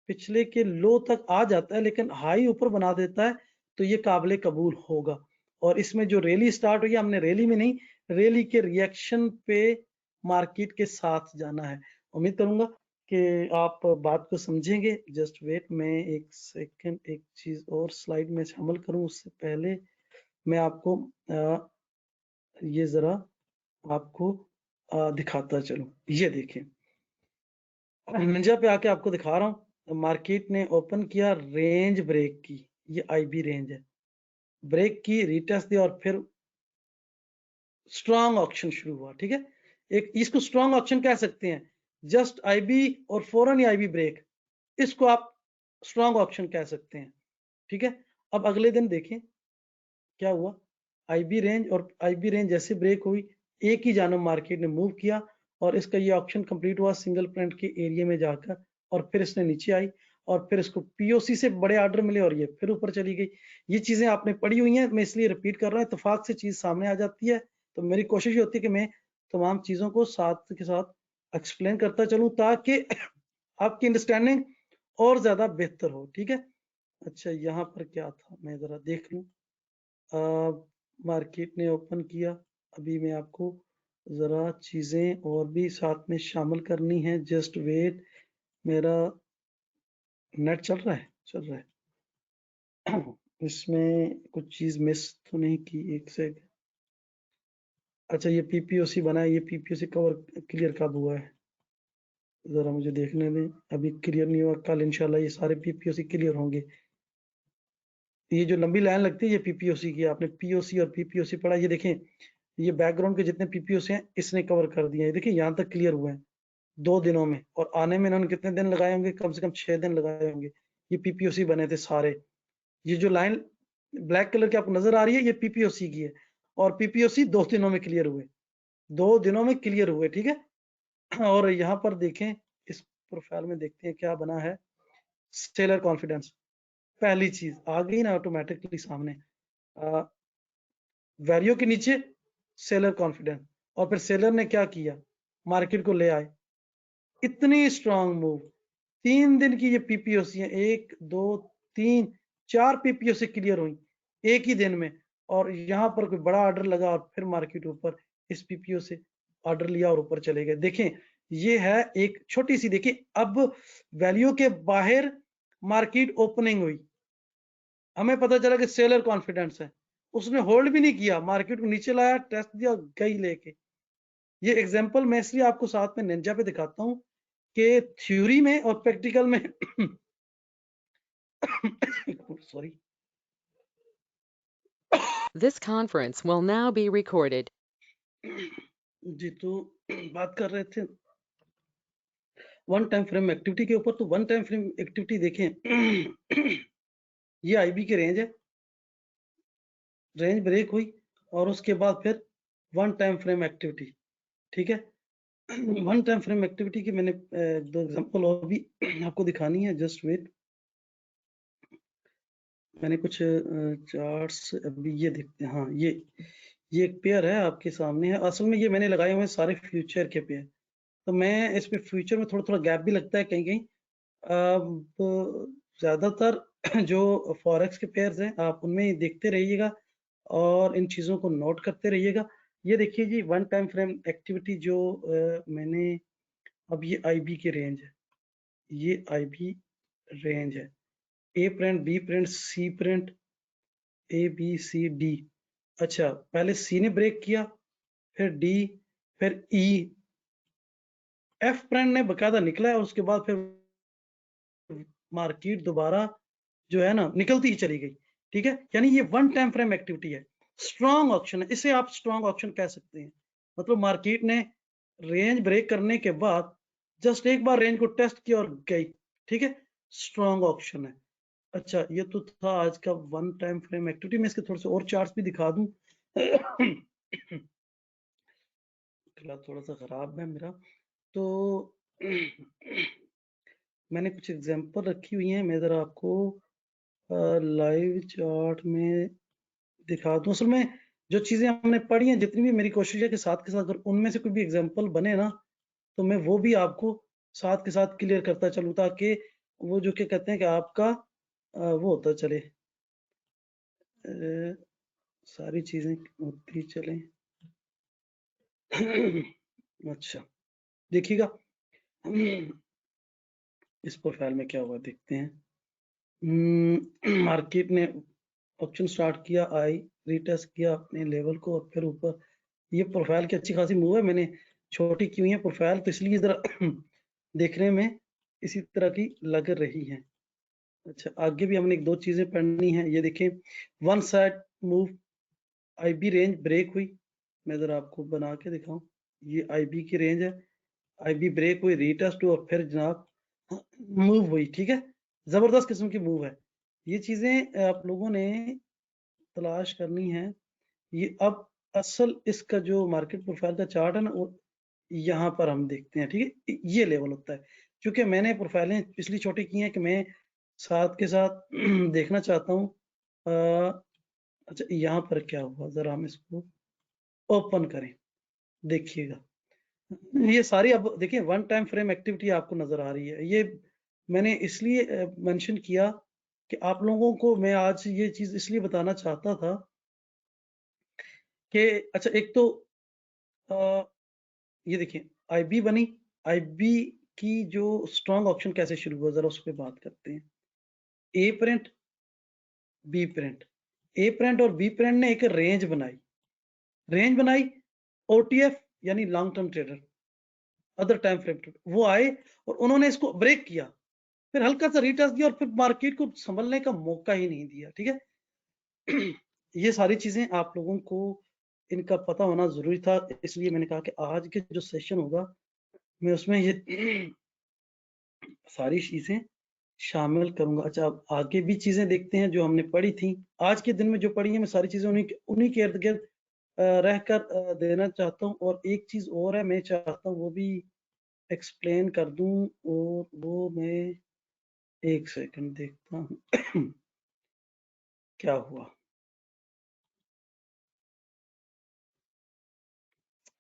पिछले के लो तक आ जाता है लेकिन हाई ऊपर बना देता है, तो ये काबिल कबूल होगा। और इसमें जो रैली स्टार्ट हुई, हमने रैली में नहीं, रैली के रिएक्शन पे मार्केट के साथ जाना है। उम्मीद करूंगा कि आप बात को समझेंगे। जस्ट वेट, मैं एक सेकंड एक चीज और स्लाइड में शामिल करूं उससे पहले मैं आपको ये जरा आपको दिखाता चलूं। ये देखिए, निंजा पे आके आपको दिखा रहा हूं। मार्केट ने ओपन किया, रेंज ब्रेक की, ये आईबी रेंज है, ब्रेक की, रिटेस्ट दिया और फिर स्ट्रॉन्ग ऑक्शन शुरू हुआ। ठीक है, एक इसको स्ट्रॉन्ग ऑक्शन कह सकते हैं। जस्ट आईबी और फौरन ही आईबी ब्रेक, इसको आप स्ट्रॉन्ग ऑप्शन कह सकते हैं। ठीक है, अब अगले दिन देखें क्या हुआ। आईबी रेंज और आईबी रेंज जैसे ब्रेक हुई, एक ही जानब मार्केट ने मूव किया और इसका ये ऑप्शन कंप्लीट हुआ सिंगल प्रिंट के एरिया में जाकर, और फिर इसने नीचे आई। और फिर इसको पीओसी से बड़े ऑर्डर मिले और ये फिर ऊपर चली गई। ये चीजें आपने पढ़ी हुई हैं, मैं इसलिए रिपीट कर रहा हूँ, इत्तेफाक से चीज सामने आ जाती है। तो मेरी कोशिश ये होती है कि मैं तमाम चीजों को साथ के साथ एक्सप्लेन करता चलूं ताकि आपकी अंडरस्टैंडिंग और ज्यादा बेहतर हो। ठीक है, अच्छा यहाँ पर क्या था मैं जरा देख लूं। मार्केट ने ओपन किया, अभी मैं आपको जरा चीजें और भी साथ में शामिल करनी है। जस्ट वेट, मेरा नेट चल रहा है, चल रहा है। इसमें कुछ चीज मिस तो नहीं की, एक सेकंड। अच्छा ये पीपीओसी बना है, ये पीपीओसी कवर क्लियर कब हुआ है जरा मुझे देखने दें, अभी क्लियर नहीं हुआ। कल इंशाल्लाह ये सारे पीपीओसी क्लियर होंगे। ये जो लंबी लाइन लगती है ये पीपीओसी की, आपने पीओसी और पीपीओसी पढ़ा। ये देखें, ये बैकग्राउंड के जितने पीपीओसी हैं इसने कवर कर दिया है। देखिए यहाँ तक क्लियर हुए हैं 2 दिनों में, और आने में इन्होंने कितने दिन लगाए होंगे, कम से कम 6 दिन लगाए होंगे। ये पीपीओसी बने थे सारे। ये जो लाइन ब्लैक कलर की आपको नजर आ रही है ये पीपीओसी की है, और पीपीओसी 2 दिनों में क्लियर हुए, 2 दिनों में क्लियर हुए। ठीक है, और यहाँ पर देखें, इस प्रोफाइल में देखते हैं क्या बना है। सेलर कॉन्फिडेंस पहली चीज आ गई ना ऑटोमेटिकली सामने। वैल्यू के नीचे सेलर कॉन्फिडेंस, और फिर सेलर ने क्या किया, मार्केट को ले आए। इतनी स्ट्रांग मूव, 3 दिन की ये पीपीओसी है, 1 2 3 4 पीपीओसी क्लियर हुई एक ही दिन में। और यहाँ पर कोई बड़ा ऑर्डर लगा और फिर मार्केट ऊपर इस पीपीओ से ऑर्डर लिया और ऊपर चले गए। देखें ये है एक छोटी सी, देखिए अब वैल्यू के बाहर मार्केट ओपनिंग हुई, हमें पता चला कि सेलर कॉन्फिडेंस है, उसने होल्ड भी नहीं किया, मार्केट को नीचे लाया, टेस्ट दिया, गई लेके। ये एग्जांपल मैं इसलिए आपको साथ में निंजा पे दिखाता हूँ कि थ्योरी में और प्रैक्टिकल में sorry. This conference will now be recorded. जी, तो बात कर रहे थे वन टाइम फ्रेम एक्टिविटी के ऊपर। तो वन टाइम फ्रेम एक्टिविटी देखें, ये आईबी की रेंज है, रेंज ब्रेक हुई और उसके बाद फिर वन टाइम फ्रेम एक्टिविटी। ठीक है, वन टाइम फ्रेम एक्टिविटी की मैंने 2 एग्जांपल और भी आपको दिखानी है। जस्ट वेट, मैंने कुछ चार्ट्स अभी ये देखते हैं। हाँ, ये एक पेयर है आपके सामने है, असल में ये मैंने लगाए हुए हैं सारे फ्यूचर के पेयर। तो मैं इसमें फ्यूचर में थोड़ा थोड़ा गैप भी लगता है कहीं कहीं। अब ज्यादातर जो फॉरेक्स के पेयर्स हैं आप उनमें ही देखते रहिएगा और इन चीजों को नोट करते रहिएगा। ये देखिए जी, वन टाइम फ्रेम एक्टिविटी जो मैंने, अब ये आईबी की रेंज है, ये आईबी रेंज है, A print, B print, C print, A B C D. अच्छा, पहले सी ने ब्रेक किया, फिर डी, फिर ई, एफ प्रिंट ने बकायदा निकला है और उसके बाद फिर मार्केट दोबारा जो है ना निकलती ही चली गई। ठीक है, यानी ये वन टाइम फ्रेम एक्टिविटी है, स्ट्रॉन्ग ऑप्शन है, इसे आप स्ट्रॉन्ग ऑप्शन कह सकते हैं। मतलब मार्केट ने रेंज ब्रेक करने के बाद जस्ट एक बार रेंज को टेस्ट किया और गई। ठीक है, स्ट्रॉन्ग ऑप्शन है। अच्छा, ये तो था आज का वन टाइम फ्रेम एक्टिविटी। मैं इसके थोड़े से और चार्ट्स भी दिखा दूं। गला थोड़ा सा खराब है मेरा, तो मैंने कुछ एग्जांपल रखी हुई हैं, मैं जरा आपको लाइव चार्ट में दिखा दूं। असल में जो चीजें हमने पढ़ी हैं, जितनी भी, मेरी कोशिश है कि साथ के साथ अगर उनमें से कोई भी एग्जांपल बने ना तो मैं वो भी आपको साथ के साथ क्लियर करता चलूं, ताकि वो जो क्या कहते हैं कि आपका वो होता चले, सारी चीजें होती चले। अच्छा, देखिएगा इस प्रोफाइल में क्या हुआ देखते हैं। मार्केट ने ऑप्शन स्टार्ट किया, आई रीटेस्ट किया अपने लेवल को और फिर ऊपर। ये प्रोफाइल की अच्छी खासी मूव है, मैंने छोटी की हुई है प्रोफाइल, तो इसलिए जरा देखने में इसी तरह की लग रही है। अच्छा, आगे भी हमने एक दो चीजें पढ़नी है। ये देखें, one side move, IB range break हुई, मैं जरा आपको बना के दिखाऊं। ये आईबी की रेंज है, आईबी ब्रेक हुई, रीटेस्ट हुआ और फिर जनाब मूव हुई। ठीक है, जबरदस्त किस्म की मूव है। ये चीजें आप लोगों ने तलाश करनी है। ये अब असल इसका जो मार्केट प्रोफाइल का चार्ट है ना, वो यहाँ पर हम देखते हैं। ठीक है, ये लेवल होता है क्योंकि मैंने प्रोफाइलें इसलिए छोटी की हैं कि मैं साथ के साथ देखना चाहता हूँ। अच्छा, यहाँ पर क्या हुआ, ज़रा हम इसको ओपन करें, देखिएगा। ये सारी अब देखिए वन टाइम फ्रेम एक्टिविटी आपको नज़र आ रही है। ये मैंने इसलिए मेंशन किया कि आप लोगों को मैं आज ये चीज़ इसलिए बताना चाहता था कि अच्छा, एक तो अ, ये देखिए आईबी बनी, आईबी की जो स्ट्रॉन्ग ऑप्शन कैसे शुरू हुआ, ज़रा उस पे बात करते हैं। ए प्रिंट, बी प्रिंट, ए प्रिंट और बी प्रिंट ने एक रेंज बनाई, ओटीएफ यानी long term trader, other time frame trader वो आए और उन्होंने इसको ब्रेक किया, फिर हल्का सा रीटेस्ट दिया और फिर मार्केट को संभलने का मौका ही नहीं दिया, ठीक है। ये सारी चीजें आप लोगों को इनका पता होना जरूरी था, इसलिए मैंने कहा कि आज के जो सेशन होगा मैं उसमें ये सारी चीजें शामिल करूंगा। अच्छा, अब आगे भी चीजें देखते हैं जो हमने पढ़ी थी आज के दिन में, जो पढ़ी है मैं सारी चीजें उन्हीं के इर्द गिर्द रहकर देना चाहता हूँ। और एक चीज और है, मैं चाहता हूँ वो भी एक्सप्लेन कर दूं, और वो मैं एक सेकंड देखता हूँ क्या हुआ।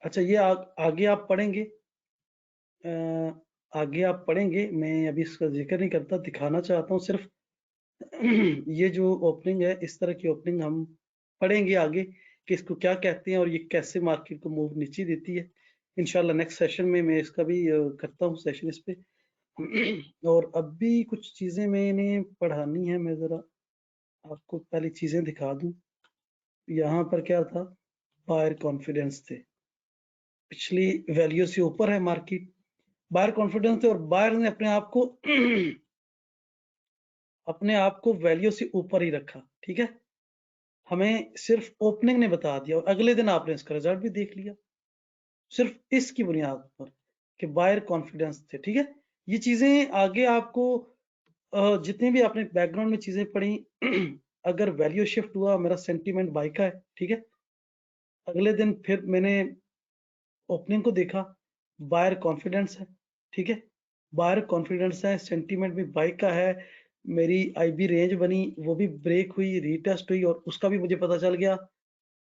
अच्छा, ये आगे आप पढ़ेंगे, आगे आप पढ़ेंगे, मैं अभी इसका जिक्र नहीं करता, दिखाना चाहता हूँ सिर्फ। ये जो ओपनिंग है, इस तरह की ओपनिंग हम पढ़ेंगे आगे कि इसको क्या कहते हैं और ये कैसे मार्केट को मूव नीचे देती है। इंशाल्लाह नेक्स्ट सेशन में मैं इसका भी करता हूँ सेशन इस पे। और अब भी कुछ चीजें मैंने पढ़ानी है, मैं जरा आपको पहले चीजें दिखा दूं। यहाँ पर क्या था, बायर कॉन्फिडेंस थे, पिछली वैल्यू से ऊपर है मार्केट, बायर कॉन्फिडेंस थे और बायर ने अपने आप को वैल्यू से ऊपर ही रखा, ठीक है। हमें सिर्फ ओपनिंग ने बता दिया और अगले दिन आपने इसका रिजल्ट भी देख लिया, सिर्फ इसकी बुनियाद पर कि बायर कॉन्फिडेंस थे, ठीक है। ये चीजें आगे आपको जितनी भी आपने बैकग्राउंड में चीजें पढ़ी, अगर वैल्यू शिफ्ट हुआ, मेरा सेंटीमेंट बाय का है, ठीक है। अगले दिन फिर मैंने ओपनिंग को देखा, बायर कॉन्फिडेंस है, ठीक है। बायर कॉन्फिडेंस है, सेंटीमेंट भी बाय का है, मेरी आईबी रेंज बनी, वो भी ब्रेक हुई, रीटेस्ट हुई और उसका भी मुझे पता चल गया।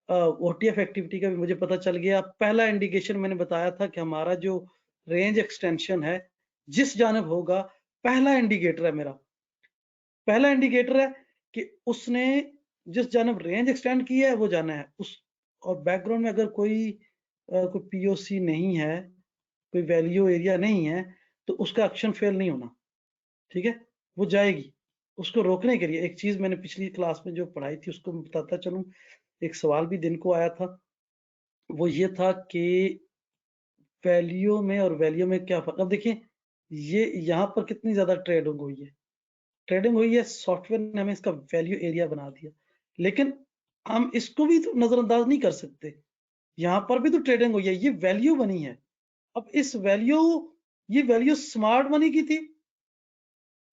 ओटीएफ एक्टिविटी का भी मुझे पता चल गया। पहला इंडिकेशन मैंने बताया था कि हमारा जो रेंज एक्सटेंशन है, जिस जानब होगा, पहला इंडिकेटर है मेरा, पहला इंडिकेटर है कि उसने जिस जानब रेंज एक्सटेंड की है वो जाना है उस। और बैकग्राउंड में अगर कोई पीओसी नहीं है, कोई वैल्यू एरिया नहीं है, तो उसका एक्शन फेल नहीं होना, ठीक है। वो जाएगी, उसको रोकने के लिए एक चीज मैंने पिछली क्लास में जो पढ़ाई थी उसको मैं बताता चलूं। एक सवाल भी दिन को आया था, वो ये था कि वैल्यू में और वैल्यू में क्या फर्क। अब देखिए, ये यहाँ पर कितनी ज्यादा ट्रेडिंग हुई है, सॉफ्टवेयर ने हमें इसका वैल्यू एरिया बना दिया, लेकिन हम इसको भी तो नजरअंदाज नहीं कर सकते। यहाँ पर भी तो ट्रेडिंग हुई है, ये वैल्यू बनी है। अब इस वैल्यू, ये वैल्यू स्मार्ट मनी की थी,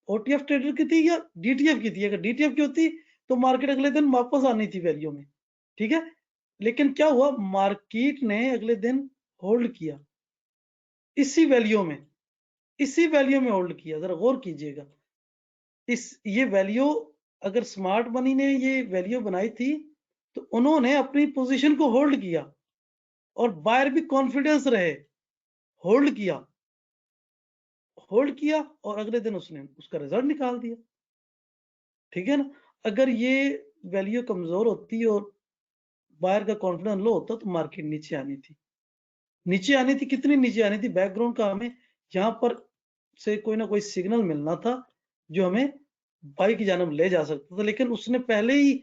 ओटीएफ ट्रेडर की थी या डीटीएफ की थी। अगर डीटीएफ की होती तो मार्केट अगले दिन वापस आनी थी वैल्यू में, ठीक है। लेकिन क्या हुआ, मार्केट ने अगले दिन होल्ड किया इसी वैल्यू में, होल्ड किया। जरा गौर कीजिएगा, ये वैल्यू, अगर स्मार्ट मनी ने ये वैल्यू बनाई थी तो उन्होंने अपनी पोजीशन को होल्ड किया और बायर भी कॉन्फिडेंस रहे, होल्ड किया, और अगले दिन उसने उसका रिजल्ट निकाल दिया, ठीक है ना। अगर ये वैल्यू कमजोर होती और बायर का कॉन्फिडेंस लो होता तो मार्केट नीचे आनी थी। कितनी नीचे आनी थी, बैकग्राउंड का हमें यहाँ पर से कोई ना कोई सिग्नल मिलना था जो हमें बाई की जानब ले जा सकता था, लेकिन उसने पहले ही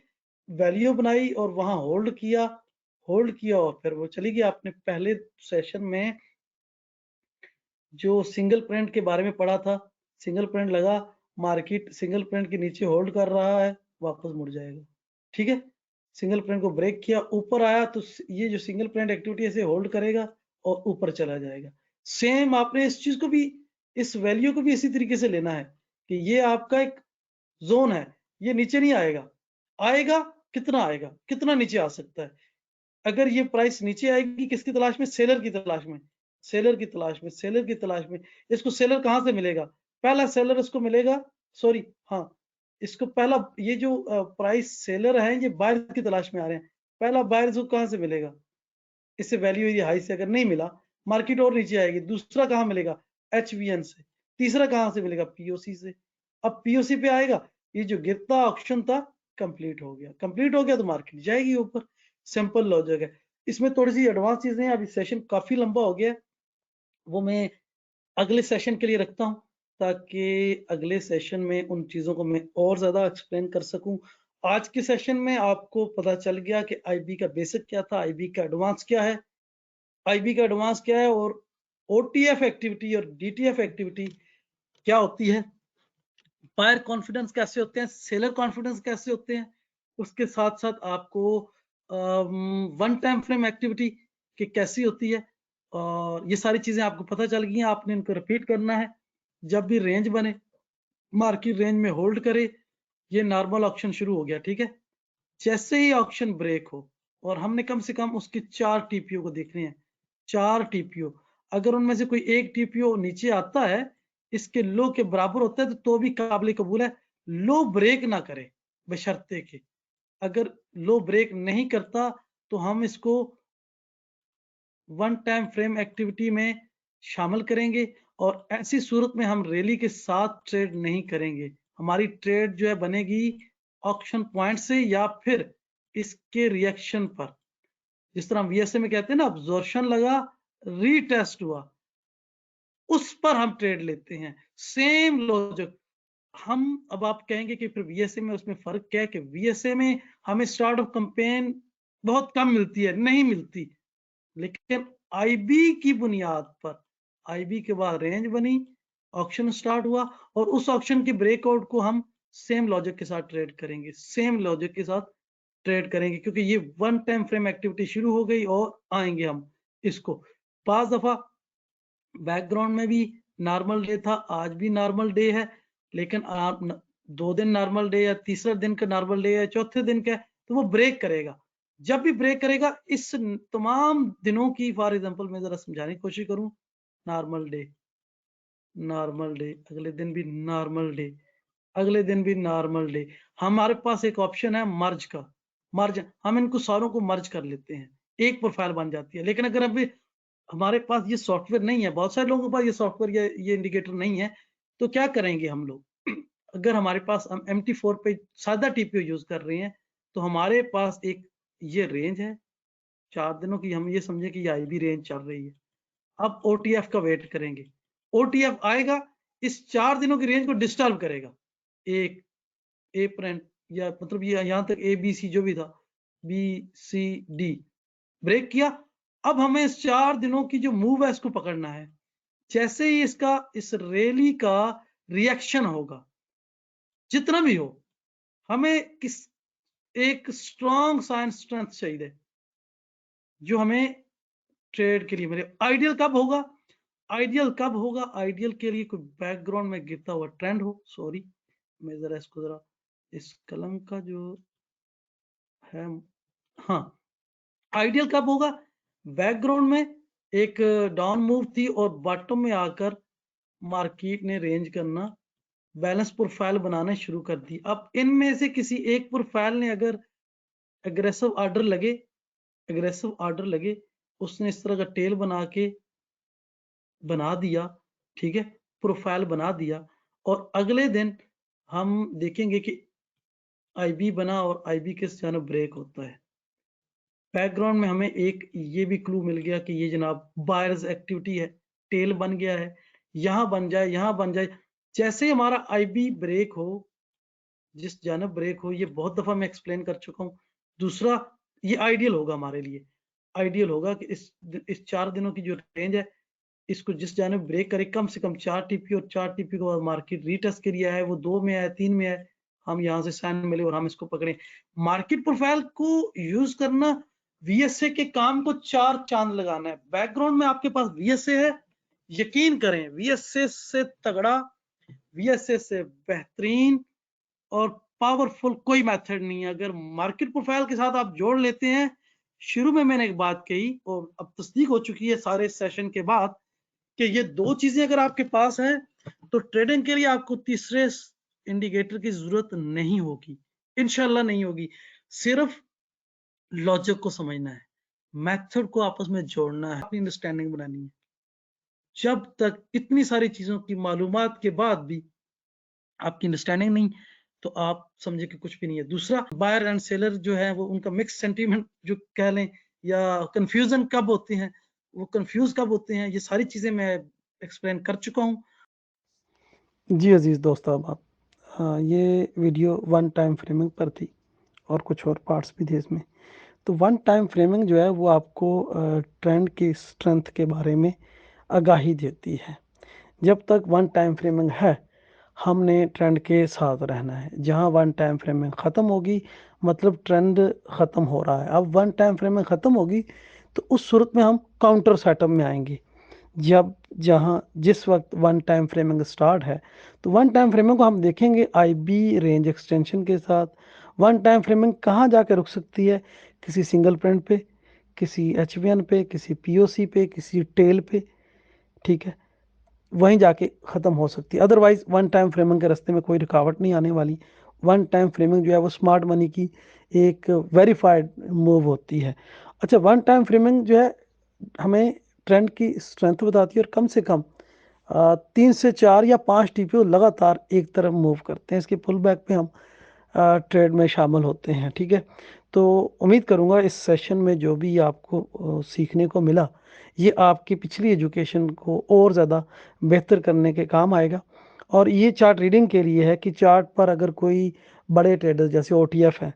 वैल्यू बनाई और वहां होल्ड किया और फिर वो चली गई। आपने पहले सेशन में जो सिंगल प्रिंट के बारे में पढ़ा था, सिंगल प्रिंट लगा, मार्केट सिंगल प्रिंट के नीचे होल्ड कर रहा है, वापस मुड़ जाएगा, ठीक है। सिंगल प्रिंट को ब्रेक किया, ऊपर आया तो ये जो सिंगल प्रिंट एक्टिविटी ऐसे होल्ड करेगा और ऊपर चला जाएगा। सेम आपने इस चीज को भी, इस वैल्यू को भी इसी तरीके से लेना है कि ये आपका एक जोन है, ये नीचे नहीं आएगा, आएगा कितना आएगा, कितना नीचे आ सकता है। अगर ये प्राइस नीचे आएगी, किसकी तलाश में, सेलर की तलाश में, सेलर की तलाश में, सेलर की तलाश में। इसको सेलर कहाँ से मिलेगा? पहला सेलर इसको मिलेगा, सॉरी हाँ, इसको पहला ये जो प्राइस सेलर है ये बायर की तलाश में आ रहे हैं। पहला बायर इसको कहाँ से मिलेगा? इससे वैल्यू एरिया हाई से अगर नहीं मिला, मार्केट और नीचे आएगी। दूसरा कहाँ मिलेगा? एचवीएन से। तीसरा कहाँ से मिलेगा? पीओसी से। अब पीओसी पे आएगा, ये जो गिरता ऑप्शन था कंप्लीट हो गया, कंप्लीट हो गया तो मार्केट जाएगी ऊपर। सिंपल लॉजिक है। इसमें थोड़ी सी एडवांस चीजें हैं, अभी सेशन काफी लंबा हो गया है, वो मैं अगले सेशन के लिए रखता हूँ, ताकि अगले सेशन में उन चीजों को मैं और ज्यादा एक्सप्लेन कर सकूं। आज के सेशन में आपको पता चल गया कि आईबी का बेसिक क्या था, आईबी का एडवांस क्या है, आईबी का एडवांस क्या है, और ओटीएफ एक्टिविटी और डीटीएफ एक्टिविटी क्या होती है, बायर कॉन्फिडेंस कैसे होते हैं, सेलर कॉन्फिडेंस कैसे होते हैं। उसके साथ साथ आपको वन टाइम फ्रेम एक्टिविटी की कैसी होती है, और ये सारी चीजें आपको पता चल गई हैं। आपने इनको रिपीट करना है। जब भी रेंज बने, मार्केट रेंज में होल्ड करे। ये नॉर्मल ऑक्शन शुरू हो गया, ठीक है। जैसे ही ऑक्शन ब्रेक हो, और हमने कम से कम उसके 4 टीपीओ को देखने हैं, 4 टीपीओ। अगर उनमें से कोई एक टीपीओ नीचे आता है, इसके लो के बराबर होता है, तो भी काबिल कबूल है। लो ब्रेक ना करे, बशर्ते के अगर लो ब्रेक नहीं करता तो हम इसको वन टाइम फ्रेम एक्टिविटी में शामिल करेंगे, और ऐसी सूरत में हम रैली के साथ ट्रेड नहीं करेंगे। हमारी ट्रेड जो है बनेगी ऑक्शन पॉइंट से, या फिर इसके रिएक्शन पर। जिस तरह वीएसए में कहते हैं ना, अब्जॉर्प्शन लगा, रीटेस्ट हुआ, उस पर हम ट्रेड लेते हैं। सेम लॉजिक हम, अब आप कहेंगे कि फिर वीएसए में उसमें फर्क क्या है, कि वीएसए में हमें स्टार्ट ऑफ कैंपेन बहुत कम मिलती है, नहीं मिलती। लेकिन आईबी की बुनियाद पर, आईबी के बाद रेंज बनी, ऑक्शन स्टार्ट हुआ, और उस ऑक्शन के ब्रेकआउट को हम सेम लॉजिक के साथ ट्रेड करेंगे, सेम लॉजिक के साथ ट्रेड करेंगे, क्योंकि ये वन टाइम फ्रेम एक्टिविटी शुरू हो गई, और आएंगे हम इसको। 5 दफा बैकग्राउंड में भी नॉर्मल डे था, आज भी नॉर्मल डे है, लेकिन आप 2 दिन नॉर्मल डे, या तीसरा दिन का नॉर्मल डे, या चौथे दिन का, तो वो ब्रेक करेगा। जब भी ब्रेक करेगा, इस तमाम दिनों की फॉर एग्जांपल मैं जरा समझाने की कोशिश करूं। नॉर्मल डे, नॉर्मल डे, अगले दिन भी नॉर्मल डे, अगले दिन भी नॉर्मल डे। हमारे पास एक ऑप्शन है मर्ज का, मर्ज, हम इनको सारों को मर्ज कर लेते हैं, एक प्रोफाइल बन जाती है। लेकिन अगर अभी हमारे पास ये सॉफ्टवेयर नहीं है, बहुत सारे लोगों के पास ये सॉफ्टवेयर, ये इंडिकेटर नहीं है, तो क्या करेंगे हम लोग? अगर हमारे पास हम MT4 पे सादा टीपीओ यूज कर रहे हैं, तो हमारे पास एक ये रेंज है 4 दिनों की, हम ये समझे कि ये आईबी रेंज चल रही है। अब ओटीएफ का वेट करेंगे, ओटीएफ आएगा, इस 4 दिनों की रेंज को डिस्टर्ब करेगा। एक ए प्रिंट, या मतलब ये यहां तक ए बी सी जो भी था, बी सी डी ब्रेक किया। अब हमें इस 4 दिनों की जो मूव है इसको पकड़ना है। जैसे ही इसका, इस रैली का रिएक्शन होगा, जितना भी हो, हमें किस एक स्ट्रॉन्ग साइन स्ट्रेंथ चाहिए, जो हमें ट्रेड के लिए मिले। आइडियल कब होगा? आइडियल कब होगा? आइडियल के लिए कोई बैकग्राउंड में गिरता हुआ ट्रेंड हो। सॉरी, मैं जरा इसको जरा, इस कलम का जो है, हाँ, आइडियल कब होगा? बैकग्राउंड में एक डाउन मूव थी, और बॉटम में आकर मार्केट ने रेंज करना, बैलेंस प्रोफाइल बनाना शुरू कर दी। अब इनमें से किसी एक प्रोफाइल ने अगर एग्रेसिव ऑर्डर लगे, एग्रेसिव ऑर्डर लगे, उसने इस तरह का टेल बना दिया, ठीक है, प्रोफाइल बना दिया, और अगले दिन हम देखेंगे कि आईबी बना, और आईबी किस जानब ब्रेक होता है। बैकग्राउंड में हमें एक ये भी क्लू मिल गया कि ये जनाब बायर्स एक्टिविटी है, टेल बन गया है, यहां बन जाए, यहां बन जाए। जैसे हमारा आईबी ब्रेक हो, जिस जानब ब्रेक हो, ये बहुत दफा मैं एक्सप्लेन कर चुका हूँ। दूसरा, ये आइडियल होगा हमारे लिए, आइडियल होगा कि इस 4 दिनों की जो रेंज है, इसको जिस जानब ब्रेक करे, कम से कम 4 टीपी, और 4 टीपी के बाद मार्केट रीटेस्ट के लिए आए, वो 2 में आए, 3 में आए, हम यहाँ से साइन मिले और हम इसको पकड़े। मार्केट प्रोफाइल को यूज करना, वीएसए के काम को 4 चांद लगाना है। बैकग्राउंड में आपके पास वीएसए है, यकीन करें वीएसए से तगड़ा, वीएसए से बेहतरीन और पावरफुल कोई मेथड नहीं है। अगर मार्केट प्रोफाइल के साथ आप जोड़ लेते हैं, शुरू में मैंने एक बात कही और अब तस्दीक हो चुकी है सारे सेशन के बाद कि ये 2 चीजें अगर आपके पास हैं तो ट्रेडिंग के लिए आपको तीसरे इंडिकेटर की जरूरत नहीं होगी, इंशाल्लाह नहीं होगी। सिर्फ लॉजिक को समझना है, मेथड को आपस में जोड़ना है, अपनी अंडरस्टैंडिंग बनानी है। जब तक इतनी सारी चीजों की मालूमात के बाद भी आपकी अंडरस्टैंडिंग नहीं, तो आप समझे कि कुछ भी नहीं है। दूसरा, बायर एंड सेलर जो है वो उनका मिक्स सेंटीमेंट जो कह लें, या कंफ्यूजन कब होते हैं, वो कंफ्यूज कब होते हैं, ये सारी चीजें मैं एक्सप्लेन कर चुका हूँ। जी अजीज़ दोस्त अहबाब, ये वीडियो वन टाइम फ्रेमिंग पर थी और कुछ और पार्ट्स भी थे इसमें। तो वन टाइम फ्रेमिंग जो है वो आपको ट्रेंड की स्ट्रेंथ के बारे में आगाही देती है। जब तक वन टाइम फ्रेमिंग है हमने ट्रेंड के साथ रहना है। जहाँ वन टाइम फ्रेमिंग ख़त्म होगी मतलब ट्रेंड ख़त्म हो रहा है। अब वन टाइम फ्रेमिंग ख़त्म होगी तो उस सूरत में हम काउंटर सेटअप में आएंगे। जब जहाँ जिस वक्त वन टाइम फ्रेमिंग स्टार्ट है तो वन टाइम फ्रेमिंग को हम देखेंगे आईबी रेंज एक्सटेंशन के साथ। वन टाइम फ्रेमिंग कहाँ जाकर रुक सकती है? किसी सिंगल प्रिंट पे, किसी एचवीएन पे, किसी पीओसी पे, किसी टेल पे, ठीक है, वहीं जाके ख़त्म हो सकती है। अदरवाइज वन टाइम फ्रेमिंग के रास्ते में कोई रुकावट नहीं आने वाली। वन टाइम फ्रेमिंग जो है वो स्मार्ट मनी की एक वेरीफाइड मूव होती है। अच्छा, वन टाइम फ्रेमिंग जो है हमें ट्रेंड की स्ट्रेंथ बताती है और कम से कम 3 से 4 या 5 टीपीओ लगातार एक तरफ मूव करते हैं। इसके पुल बैक पे हम ट्रेड में शामिल होते हैं, ठीक है। तो उम्मीद करूँगा इस सेशन में जो भी आपको सीखने को मिला ये आपकी पिछली एजुकेशन को और ज़्यादा बेहतर करने के काम आएगा। और ये चार्ट रीडिंग के लिए है कि चार्ट पर अगर कोई बड़े ट्रेडर जैसे ओटीएफ है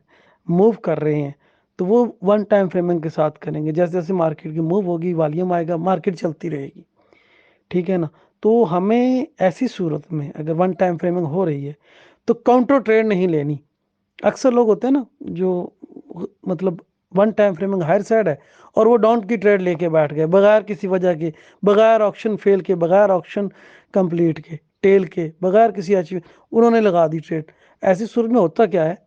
मूव कर रहे हैं तो वो वन टाइम फ्रेमिंग के साथ करेंगे। जैसे जैसे मार्केट की मूव होगी, वॉल्यूम आएगा, मार्केट चलती रहेगी, ठीक है ना। तो हमें ऐसी सूरत में अगर वन टाइम फ्रेमिंग हो रही है तो काउंटर ट्रेड नहीं लेनी। अक्सर लोग होते हैं ना जो मतलब one time framing higher side है और वो डाउन की ट्रेड लेके बैठ गए बगैर किसी वजह के, बगैर ऑप्शन फेल के, बगैर ऑप्शन कंप्लीट के, टेल के, बगैर किसी अचीव उन्होंने लगा दी ट्रेड। ऐसी सूरत में होता क्या है,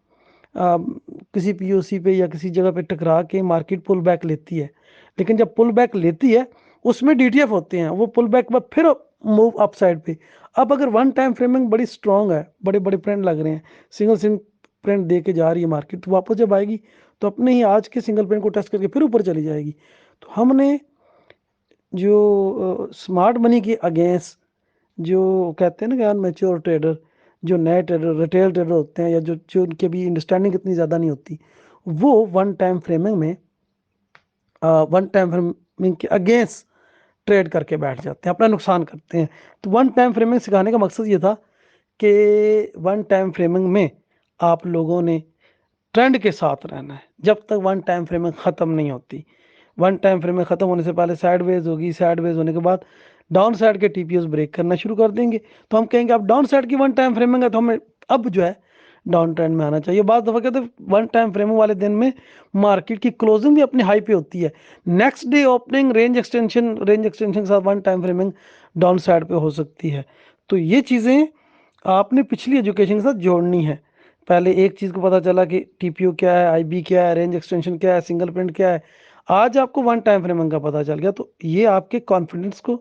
किसी पीओसी पे या किसी जगह पे टकरा के मार्केट पुल बैक लेती है, लेकिन जब पुल बैक लेती है उसमें डीटीएफ होते हैं, वो पुल बैक पर फिर मूव अप साइड पे। अब अगर वन टाइम फ्रेमिंग बड़ी स्ट्रांग है, बड़े बड़े प्रिंट लग रहे हैं, सिंगल सिंगल प्रिंट दे के जा रही है मार्केट, तो वापस जब आएगी तो अपने ही आज के सिंगल प्रिंट को टेस्ट करके फिर ऊपर चली जाएगी। तो हमने जो स्मार्ट मनी के अगेंस्ट जो कहते हैं ना कि अनमेच्योर ट्रेडर, जो नए ट्रेडर, रिटेल ट्रेडर होते हैं या जो उनके भी अंडरस्टैंडिंग इतनी ज़्यादा नहीं होती, वो वन टाइम फ्रेमिंग में वन टाइम फ्रेमिंग के अगेंस्ट ट्रेड करके बैठ जाते हैं, अपना नुकसान करते हैं। तो वन टाइम फ्रेमिंग सिखाने का मकसद ये था कि वन टाइम फ्रेमिंग में आप लोगों ने ट्रेंड के साथ रहना है जब तक वन टाइम फ्रेमिंग ख़त्म नहीं होती। वन टाइम फ्रेमिंग ख़त्म होने से पहले साइडवेज होगी, साइडवेज होने के बाद डाउन साइड के टीपीओस ब्रेक करना शुरू कर देंगे। तो हम कहेंगे अब डाउन साइड की वन टाइम फ्रेमिंग है तो हमें अब जो है डाउन ट्रेंड में आना चाहिए। बाद दफ़ा कहते हैं वन टाइम फ्रेमिंग वाले दिन में मार्केट की क्लोजिंग भी अपनी हाई पे होती है, next day opening range extension के साथ one time framing down side पे हो सकती है। तो ये चीज़ें आपने पिछली एजुकेशन के साथ जोड़नी है। पहले एक चीज़ को पता चला कि टीपीओ क्या है, आईबी क्या है, रेंज एक्सटेंशन क्या है, सिंगल प्रिंट क्या है, आज आपको वन टाइम फ्रेमिंग का पता चल गया। तो ये आपके कॉन्फिडेंस को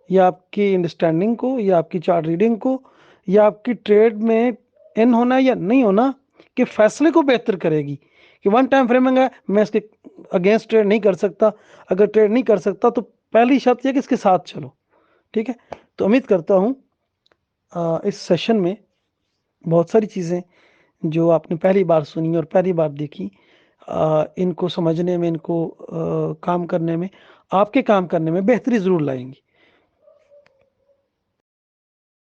या आपकी अंडरस्टैंडिंग को या आपकी चार्ट रीडिंग को या आपकी ट्रेड में इन होना या नहीं होना के फैसले को बेहतर करेगी कि वन टाइम फ्रेमिंग है, मैं इसके अगेंस्ट ट्रेड नहीं कर सकता। अगर ट्रेड नहीं कर सकता तो पहली शर्त यह कि इसके साथ चलो, ठीक है। तो उम्मीद करता हूँ इस सेशन में बहुत सारी चीज़ें जो आपने पहली बार सुनी और पहली बार देखी, इनको समझने में, इनको काम करने में, आपके काम करने में बेहतरी ज़रूर लाएंगी।